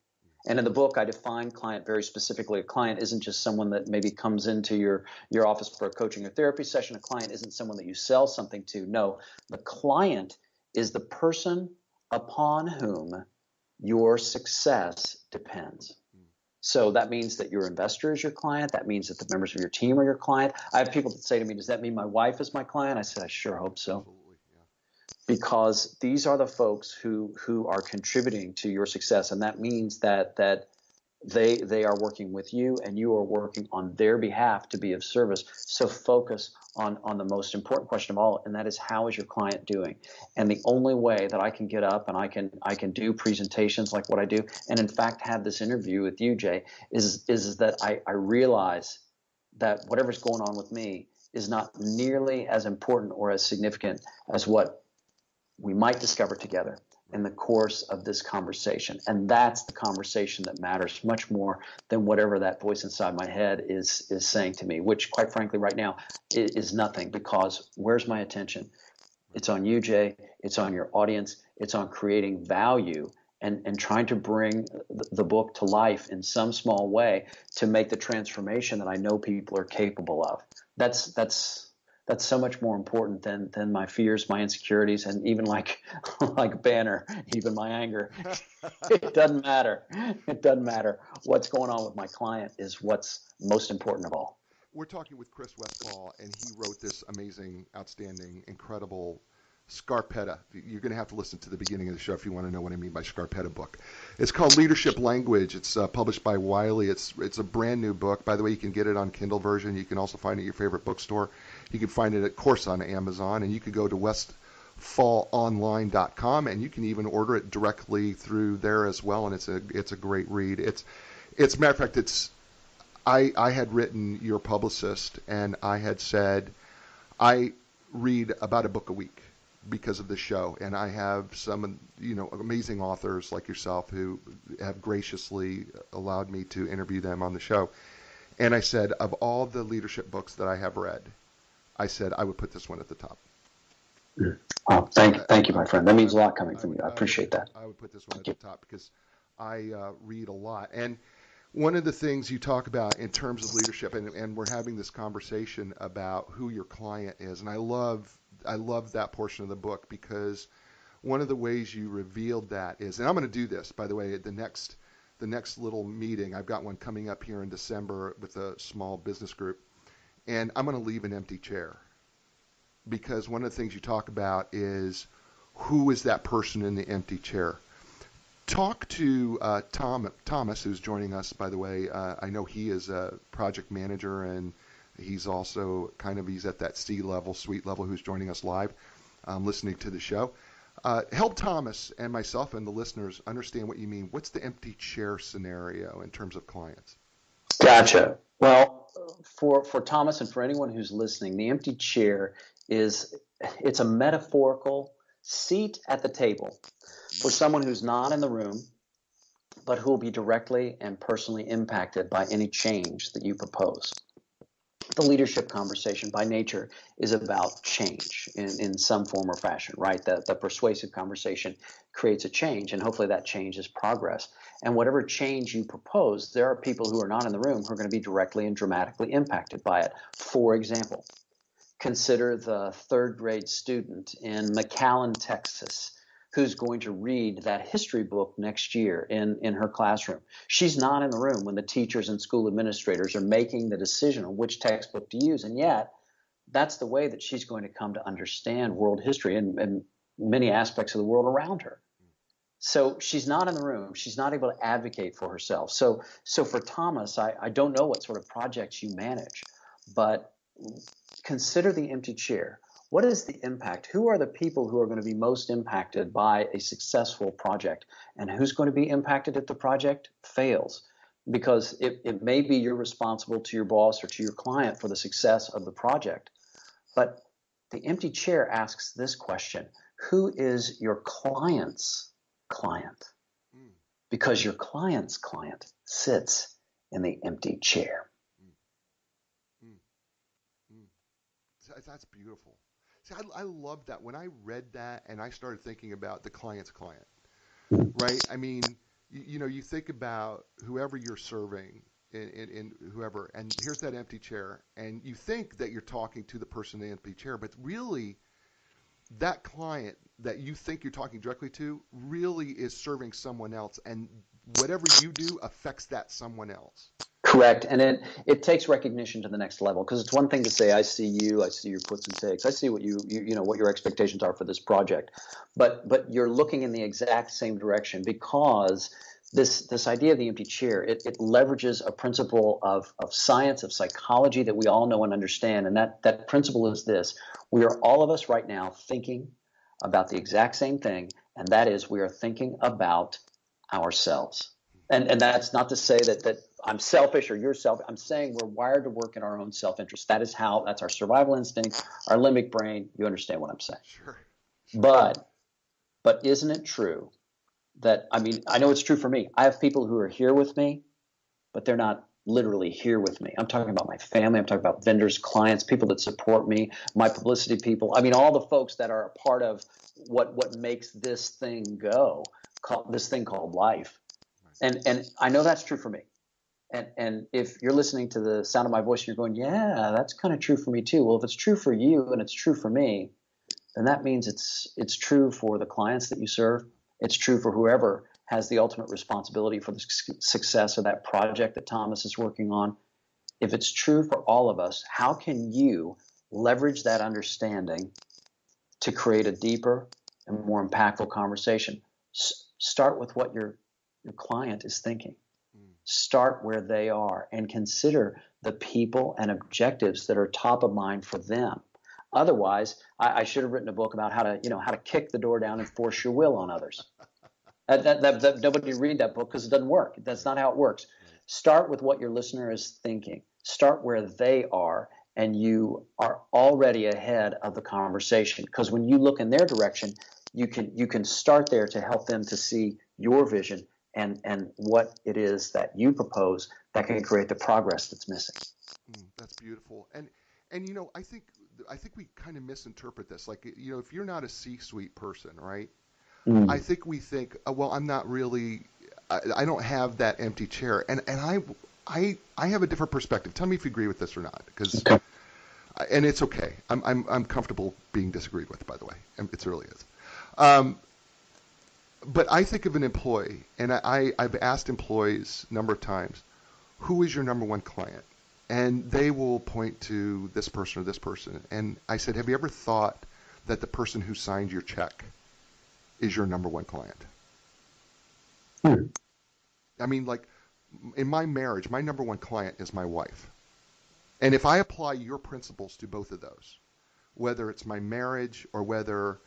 And in the book, I define client very specifically. A client isn't just someone that maybe comes into your office for a coaching or therapy session. A client isn't someone that you sell something to. No, the client is the person upon whom your success depends. So that means that your investor is your client. That means that the members of your team are your client. I have people that say to me, does that mean my wife is my client? I said, I sure hope so. Absolutely, yeah. Because these are the folks who are contributing to your success. And that means that they are working with you, and you are working on their behalf to be of service. So focus on the most important question of all, and that is, how is your client doing? And the only way that I can get up and I can do presentations like what I do, and in fact have this interview with you, Jay, is that I realize that whatever's going on with me is not nearly as important or as significant as what we might discover together in the course of this conversation. And that's the conversation that matters much more than whatever that voice inside my head is saying to me, which, quite frankly, right now is nothing, because where's my attention? It's on you, Jay. It's on your audience. It's on creating value and trying to bring the book to life in some small way to make the transformation that I know people are capable of. That's so much more important than my fears, my insecurities, and even like Banner, even my anger. It doesn't matter. It doesn't matter. What's going on with my client is what's most important of all. We're talking with Chris Westfall, and he wrote this amazing, outstanding, incredible Scarpetta. You're going to have to listen to the beginning of the show if you want to know what I mean by Scarpetta book. It's called Leadership Language. It's published by Wiley. It's a brand new book. By the way, you can get it on Kindle version. You can also find it at your favorite bookstore. You can find it, of course, on Amazon, and you can go to westfallonline.com, and you can even order it directly through there as well. And it's a great read. It's a matter of fact, I had written your publicist, and I had said I read about a book a week because of the show, and I have some amazing authors like yourself who have graciously allowed me to interview them on the show. And I said, of all the leadership books that I have read, I said I would put this one at the top. Oh, thank you, my friend. That means a lot coming from you. I appreciate that. I would put this one at the top because I read a lot. And one of the things you talk about in terms of leadership, and we're having this conversation about who your client is, and I love that portion of the book, because one of the ways you revealed that is, and I'm going to do this, by the way, at the next little meeting. I've got one coming up here in December with a small business group, and I'm going to leave an empty chair, because one of the things you talk about is who is that person in the empty chair. Talk to Thomas, who's joining us, by the way. I know he is a project manager, and he's also he's at that C-level, suite level, who's joining us live, listening to the show. Help Thomas and myself and the listeners understand what you mean. What's the empty chair scenario in terms of clients? Gotcha. Well, for Thomas and for anyone who's listening, the empty chair it's a metaphorical seat at the table for someone who's not in the room, but who will be directly and personally impacted by any change that you propose. The leadership conversation by nature is about change in some form or fashion, right? The persuasive conversation creates a change, and hopefully that change is progress. And whatever change you propose, there are people who are not in the room who are going to be directly and dramatically impacted by it. For example, consider the third grade student in McAllen, Texas, who's going to read that history book next year in her classroom. She's not in the room when the teachers and school administrators are making the decision on which textbook to use. And yet, that's the way that she's going to come to understand world history and many aspects of the world around her. So she's not in the room. She's not able to advocate for herself. So for Thomas, I don't know what sort of projects you manage, but consider the empty chair. What is the impact? Who are the people who are going to be most impacted by a successful project? And who's going to be impacted if the project fails? Because it may be you're responsible to your boss or to your client for the success of the project. But the empty chair asks this question: who is your client's client? Because your client's client sits in the empty chair. That's beautiful. See, I love that. When I read that and I started thinking about the client's client, right? I mean, you think about whoever you're serving in whoever, and here's that empty chair, and you think that you're talking to the person in the empty chair, but really that client that you think you're talking directly to really is serving someone else, and whatever you do affects that someone else. Correct. And it takes recognition to the next level, because it's one thing to say, I see you, I see your puts and takes, I see what you know what your expectations are for this project, but you're looking in the exact same direction, because this idea of the empty chair, it leverages a principle of science, of psychology that we all know and understand. And that principle is this: we are all of us right now thinking about the exact same thing, and that is we are thinking about ourselves. And that's not to say that I'm selfish or you're selfish. I'm saying we're wired to work in our own self-interest. That's our survival instinct, our limbic brain. You understand what I'm saying? Sure. But isn't it true that, I mean, I know it's true for me. I have people who are here with me, but they're not literally here with me. I'm talking about my family. I'm talking about vendors, clients, people that support me, my publicity people. I mean, all the folks that are a part of what makes this thing go, this thing called life. And I know that's true for me. And if you're listening to the sound of my voice and you're going, yeah, that's kind of true for me too. Well, if it's true for you and it's true for me, then that means it's true for the clients that you serve. It's true for whoever has the ultimate responsibility for the success of that project that Thomas is working on. If it's true for all of us, how can you leverage that understanding to create a deeper and more impactful conversation? Start with what your client is thinking. Start where they are and consider the people and objectives that are top of mind for them. Otherwise, I should have written a book about how to kick the door down and force your will on others. That nobody read that book because it doesn't work. That's not how it works. Start with what your listener is thinking. Start where they are, and you are already ahead of the conversation. Because when you look in their direction, you can start there to help them to see your vision and what it is that you propose that can create the progress that's missing. That's beautiful. And I think we kind of misinterpret this. Like, if you're not a C-suite person, right? I think we think, well, I'm not really, I don't have that empty chair. And I have a different perspective. Tell me if you agree with this or not, because, and it's okay. I'm comfortable being disagreed with, by the way. It really is. But I think of an employee, and I've asked employees a number of times, who is your number one client? And they will point to this person or this person. And I said, have you ever thought that the person who signed your check is your number one client? I mean, like, in my marriage, my number one client is my wife. And if I apply your principles to both of those, whether it's my marriage or whether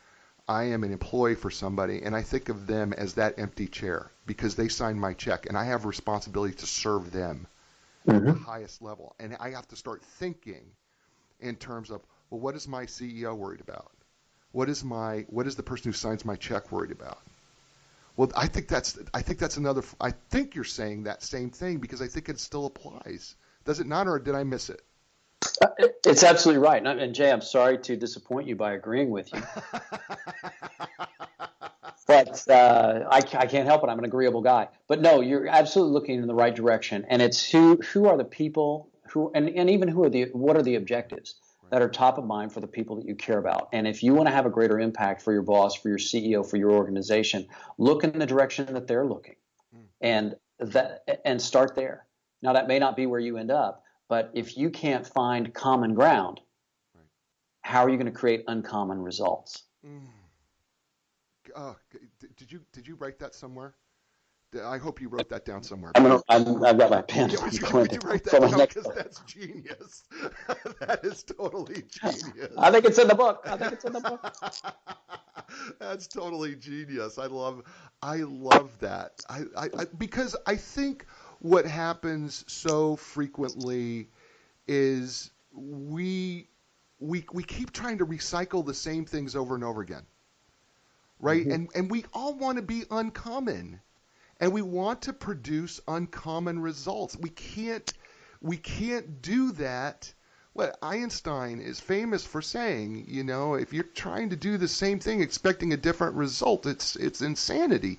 I am an employee for somebody, and I think of them as that empty chair because they signed my check, and I have a responsibility to serve them at the highest level. And I have to start thinking in terms of, well, what is my CEO worried about? What is the person who signs my check worried about? Well, I think you're saying that same thing, because I think it still applies. Does it not, or did I miss it? It's absolutely right. And Jay, I'm sorry to disappoint you by agreeing with you. But I can't help it. I'm an agreeable guy. But no, you're absolutely looking in the right direction. And it's who are the people and even what are the objectives that are top of mind for the people that you care about. And if you want to have a greater impact for your boss, for your CEO, for your organization, look in the direction that they're looking, and start there. Now, that may not be where you end up, but if you can't find common ground, how are you going to create uncommon results? Did you write that somewhere? I hope you wrote that down somewhere. I've got my pen. Would you write that down? Because that's genius. That is totally genius. I think it's in the book. That's totally genius. I love that. Because I think what happens so frequently is we keep trying to recycle the same things over and over again, right? Mm-hmm. And we all want to be uncommon, and we want to produce uncommon results. We can't do that. What Einstein is famous for saying, if you're trying to do the same thing expecting a different result, it's insanity.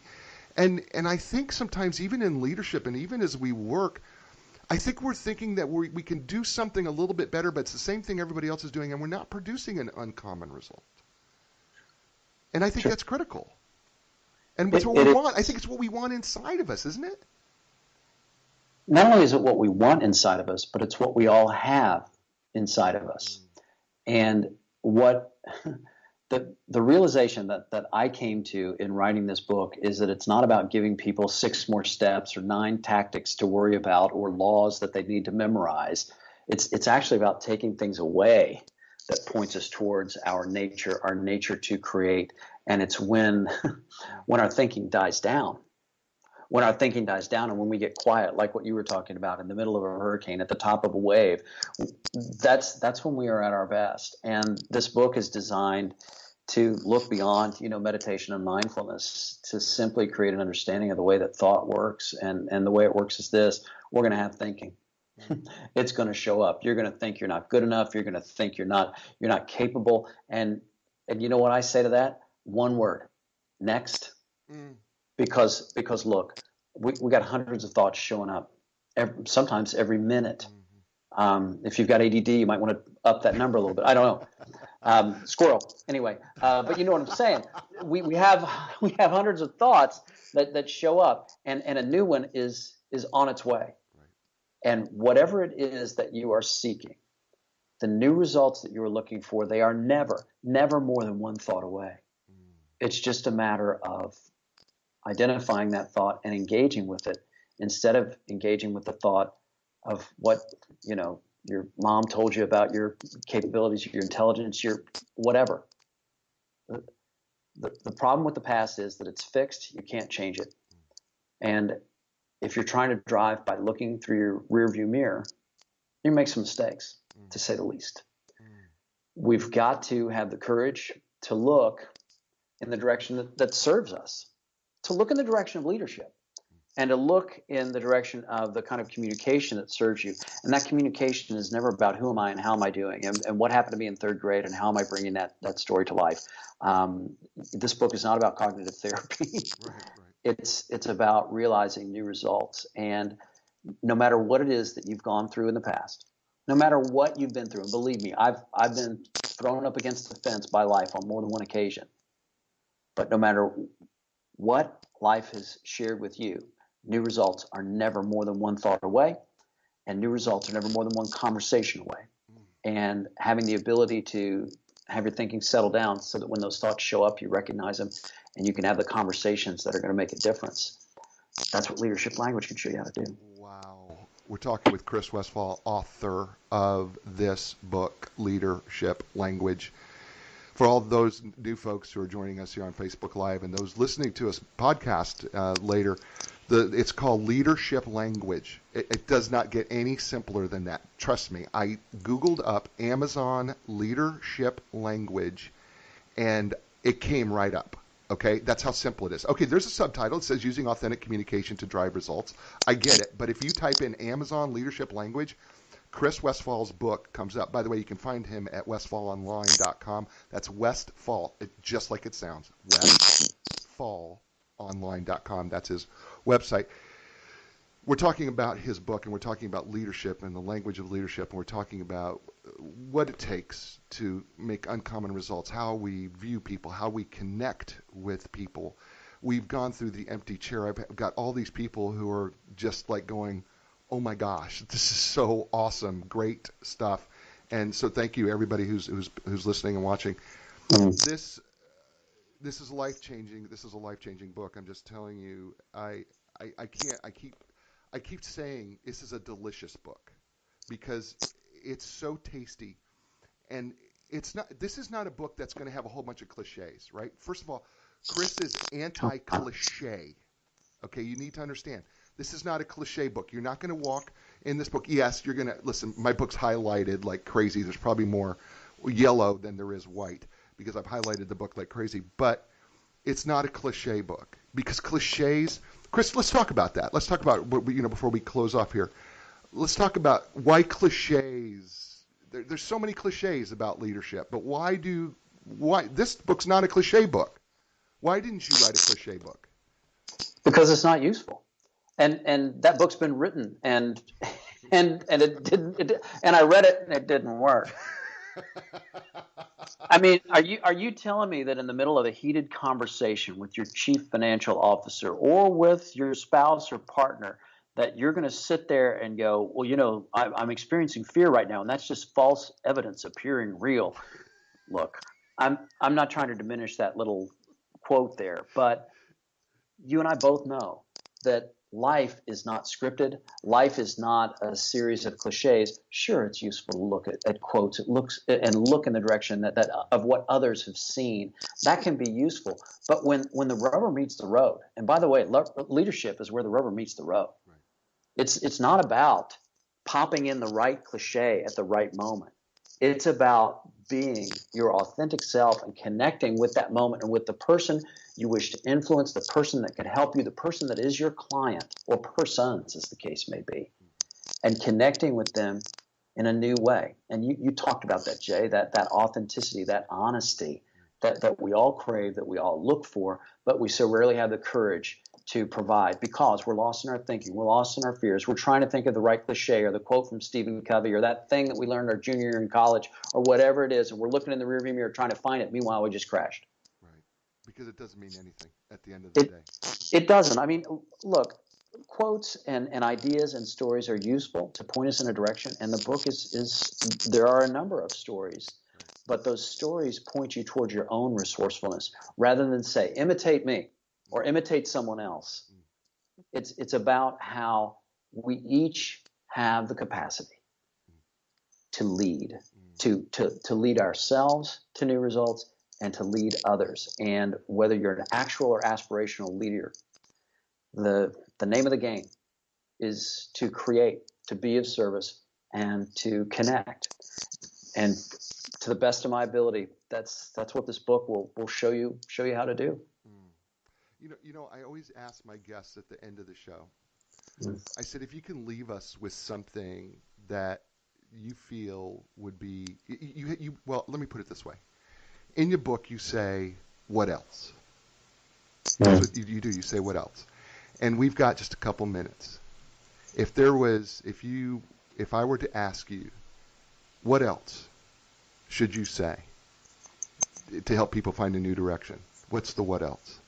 And I think sometimes even in leadership and even as we work, I think we're thinking that we can do something a little bit better, but it's the same thing everybody else is doing, and we're not producing an uncommon result. And I think that's critical. And it's what we want. I think it's what we want inside of us, isn't it? Not only is it what we want inside of us, but it's what we all have inside of us. And what the realization that I came to in writing this book is that it's not about giving people 6 more steps or 9 tactics to worry about or laws that they need to memorize. It's actually about taking things away that points us towards our nature to create. And it's when our thinking dies down. When our thinking dies down and when we get quiet, like what you were talking about in the middle of a hurricane, at the top of a wave, that's when we are at our best. And this book is designed to look beyond, meditation and mindfulness to simply create an understanding of the way that thought works. And the way it works is this: we're going to have thinking. It's going to show up. You're going to think you're not good enough. You're going to think you're not capable. And you know what I say to that? One word: next. Because look, we got hundreds of thoughts showing up, sometimes every minute. If you've got ADD, you might want to up that number a little bit. I don't know. Squirrel. Anyway, but you know what I'm saying. We have hundreds of thoughts that show up, and a new one is on its way. And whatever it is that you are seeking, the new results that you are looking for, they are never more than one thought away. It's just a matter of identifying that thought and engaging with it, instead of engaging with the thought of what your mom told you about your capabilities, your intelligence, your whatever. The problem with the past is that it's fixed. You can't change it. And if you're trying to drive by looking through your rearview mirror, you make some mistakes, to say the least. We've got to have the courage to look in the direction that serves us, to look in the direction of leadership, and to look in the direction of the kind of communication that serves you. And that communication is never about who am I and how am I doing and what happened to me in 3rd grade and how am I bringing that story to life. This book is not about cognitive therapy. Right. It's about realizing new results. And no matter what it is that you've gone through in the past, no matter what you've been through, and believe me, I've been thrown up against the fence by life on more than one occasion. But no matter what life has shared with you, new results are never more than one thought away, and new results are never more than one conversation away. And having the ability to have your thinking settle down so that when those thoughts show up, you recognize them and you can have the conversations that are going to make a difference. That's what leadership language can show you how to do. Wow. We're talking with Chris Westfall, author of this book, Leadership Language. For all those new folks who are joining us here on Facebook Live and those listening to us podcast later, it's called Leadership Language. It does not get any simpler than that. Trust me. I Googled up Amazon Leadership Language, and it came right up. Okay, that's how simple it is. Okay, there's a subtitle. It says using authentic communication to drive results. I get it. But if you type in Amazon Leadership Language, Chris Westfall's book comes up. By the way, you can find him at westfallonline.com. That's Westfall, just like it sounds. westfallonline.com. That's his website. We're talking about his book, and we're talking about leadership and the language of leadership, and we're talking about what it takes to make uncommon results, how we view people, how we connect with people. We've gone through the empty chair. I've got all these people who are just like going, oh my gosh, this is so awesome, great stuff. And so thank you, everybody who's listening and watching. This is life-changing. This is a life-changing book. I'm just telling you, I keep saying this is a delicious book because it's so tasty, and this is not a book that's going to have a whole bunch of cliches, right? First of all, Chris is anti-cliche. Okay, you need to understand. This is not a cliche book. You're not going to walk in this book. Yes, you're going to listen. My book's highlighted like crazy. There's probably more yellow than there is white because I've highlighted the book like crazy, but it's not a cliche book because cliches. Chris, let's talk about that. Let's talk about before we close off here. Let's talk about why cliches. There's so many cliches about leadership, but why this book's not a cliche book? Why didn't you write a cliche book? Because it's not useful, and that book's been written, and it didn't. And I read it, and it didn't work. I mean, are you telling me that in the middle of a heated conversation with your chief financial officer or with your spouse or partner that you're going to sit there and go, well, I'm experiencing fear right now, and that's just false evidence appearing real? Look, I'm not trying to diminish that little quote there, but you and I both know that life is not scripted. Life is not a series of cliches. Sure, it's useful to look at quotes. It look in the direction that of what others have seen. That can be useful. But when the rubber meets the road, and by the way, leadership is where the rubber meets the road. Right. It's not about popping in the right cliche at the right moment. It's about being your authentic self and connecting with that moment and with the person you wish to influence, the person that can help you, the person that is your client, or persons, as the case may be, and connecting with them in a new way. And you talked about that, Jay, that authenticity, that honesty that we all crave, that we all look for, but we so rarely have the courage to provide because we're lost in our thinking, we're lost in our fears. We're trying to think of the right cliche or the quote from Stephen Covey or that thing that we learned our junior year in college or whatever it is, and we're looking in the rearview mirror trying to find it. Meanwhile, we just crashed. Right, because it doesn't mean anything at the end of the day. It doesn't. I mean, look, quotes and ideas and stories are useful to point us in a direction, and the book is there are a number of stories, but those stories point you towards your own resourcefulness rather than say, imitate me or imitate someone else. It's about how we each have the capacity to lead, to lead ourselves to new results and to lead others. And whether you're an actual or aspirational leader, the name of the game is to create, to be of service, and to connect. And to the best of my ability, that's what this book will show you how to do. I always ask my guests at the end of the show, I said, if you can leave us with something that you feel would be, well, let me put it this way. In your book, you say, what else? That's what you do. You say, what else? And we've got just a couple minutes. If I were to ask you, what else should you say to help people find a new direction? What's the what else?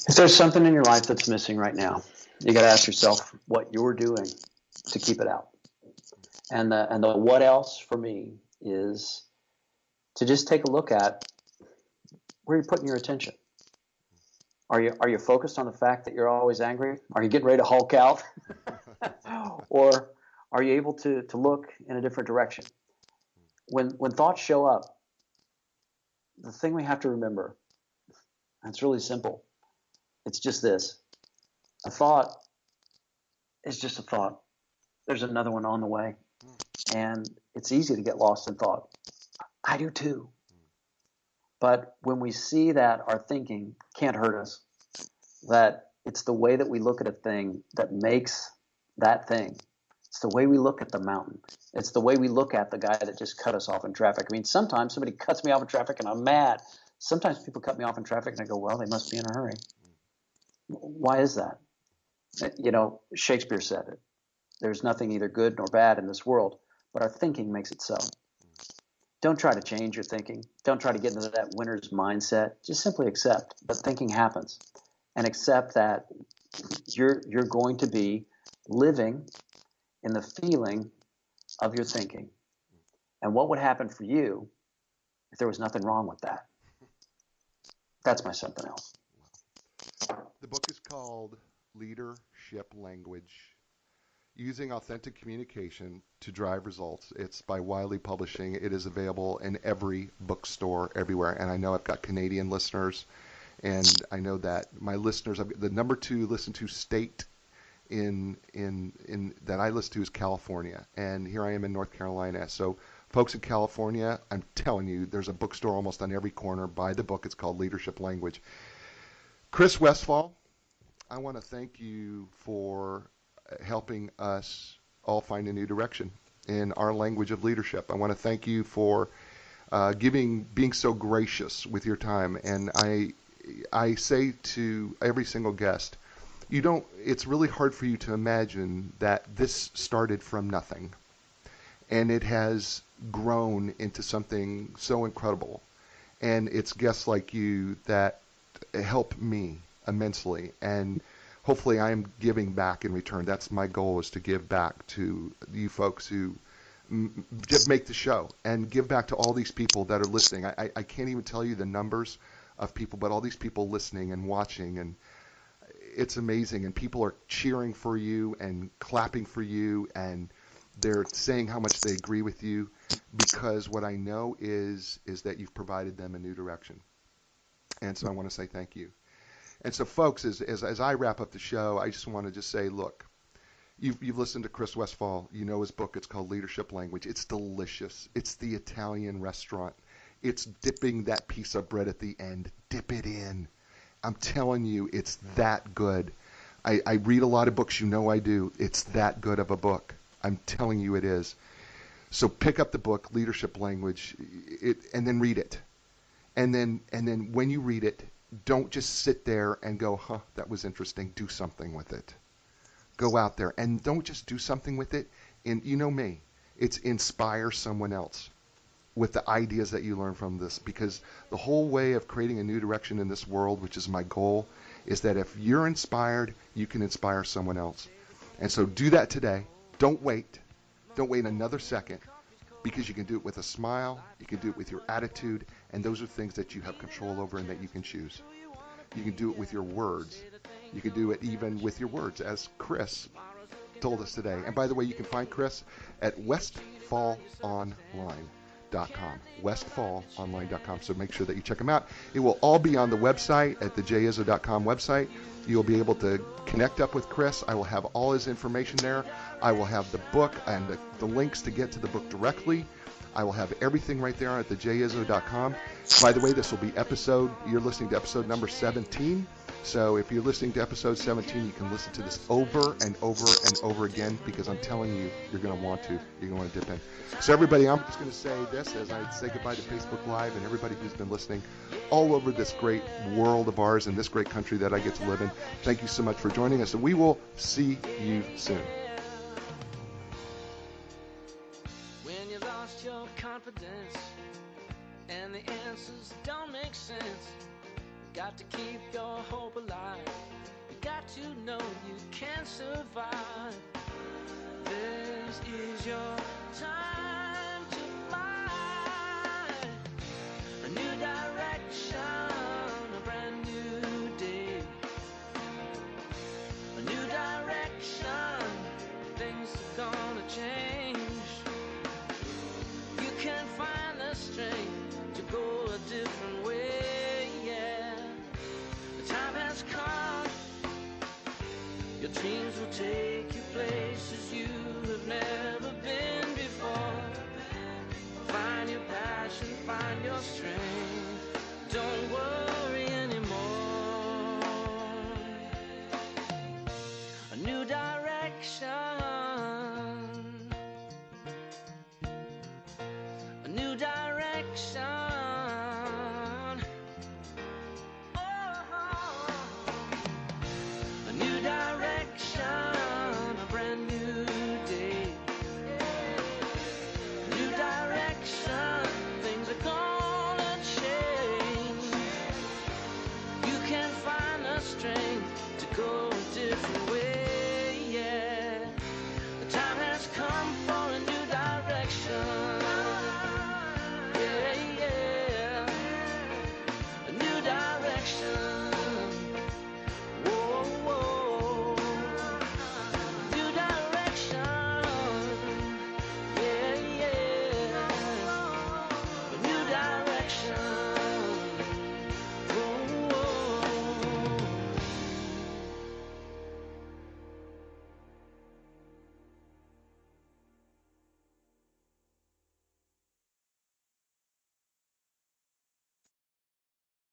If there's something in your life that's missing right now, you got to ask yourself what you're doing to keep it out. And the what else for me is to just take a look at where you're putting your attention. Are you focused on the fact that you're always angry? Are you getting ready to Hulk out? Or are you able to look in a different direction? When thoughts show up, the thing we have to remember, and it's really simple, it's just this. A thought is just a thought. There's another one on the way. And it's easy to get lost in thought. I do too. But when we see that our thinking can't hurt us, that it's the way that we look at a thing that makes that thing. It's the way we look at the mountain. It's the way we look at the guy that just cut us off in traffic. I mean, sometimes somebody cuts me off in traffic and I'm mad. Sometimes people cut me off in traffic and I go, well, they must be in a hurry. Why is that? Shakespeare said it. There's nothing either good nor bad in this world, but our thinking makes it so. Don't try to change your thinking. Don't try to get into that winner's mindset. Just simply accept that thinking happens, and accept that you're going to be living in the feeling of your thinking. And what would happen for you if there was nothing wrong with that? That's my something else. The book is called Leadership Language: Using Authentic Communication to Drive Results. It's by Wiley Publishing. It is available in every bookstore everywhere. And I know I've got Canadian listeners, and I know that my listeners, the number 2 listen to state in that I listen to is California, and here I am in North Carolina. So folks in California, I'm telling you, there's a bookstore almost on every corner. Buy the book. It's called Leadership Language. Chris Westfall, I want to thank you for helping us all find a new direction in our language of leadership. I want to thank you for being so gracious with your time. And I say to every single guest, it's really hard for you to imagine that this started from nothing, and it has grown into something so incredible. And it's guests like you that help me immensely, and hopefully I'm giving back in return. That's my goal, is to give back to you folks who just make the show, and give back to all these people that are listening. I can't even tell you the numbers of people, but all these people listening and watching, and it's amazing. And people are cheering for you and clapping for you, and they're saying how much they agree with you, because what I know is that you've provided them a new direction. And so I want to say thank you. And so, folks, as I wrap up the show, I just want to say, look, you've listened to Chris Westfall. You know his book. It's called Leadership Language. It's delicious. It's the Italian restaurant. It's dipping that piece of bread at the end. Dip it in. I'm telling you, it's that good. I read a lot of books. You know I do. It's that good of a book. I'm telling you it is. So pick up the book, Leadership Language, and then read it. And then when you read it, don't just sit there and go, that was interesting. Do something with it. Go out there, and don't just do something with it. And you know me, it's inspire someone else with the ideas that you learn from this, because the whole way of creating a new direction in this world, which is my goal, is that if you're inspired, you can inspire someone else. And so do that today. Don't wait. Don't wait another second, because you can do it with a smile. You can do it with your attitude, and those are things that you have control over and that you can choose. You can do it with your words. You can do it even with your words, as Chris told us today. And by the way, you can find Chris at westfallonline.com. westfallonline.com. So make sure that you check him out. It will all be on the website at the jizzo.com website. You'll be able to connect up with Chris. I will have all his information there. I will have the book and the links to get to the book directly. I will have everything right there at the jizzo.com. By the way, this will be you're listening to episode number 17. So if you're listening to episode 17, you can listen to this over and over and over again, because I'm telling you, you're going to want to. You're going to dip in. So everybody, I'm just going to say this as I say goodbye to Facebook Live and everybody who's been listening all over this great world of ours and this great country that I get to live in. Thank you so much for joining us, and we will see you soon. When you lost your confidence and the answers don't make sense, got to keep your hope alive. You got to know you can survive. This is your time to fly. A new direction, a brand new day. A new direction, things are gonna change. You can find the strength to go a different way, yeah. The time has come. Your dreams will take you places you have never been before. Find your passion, find your strength.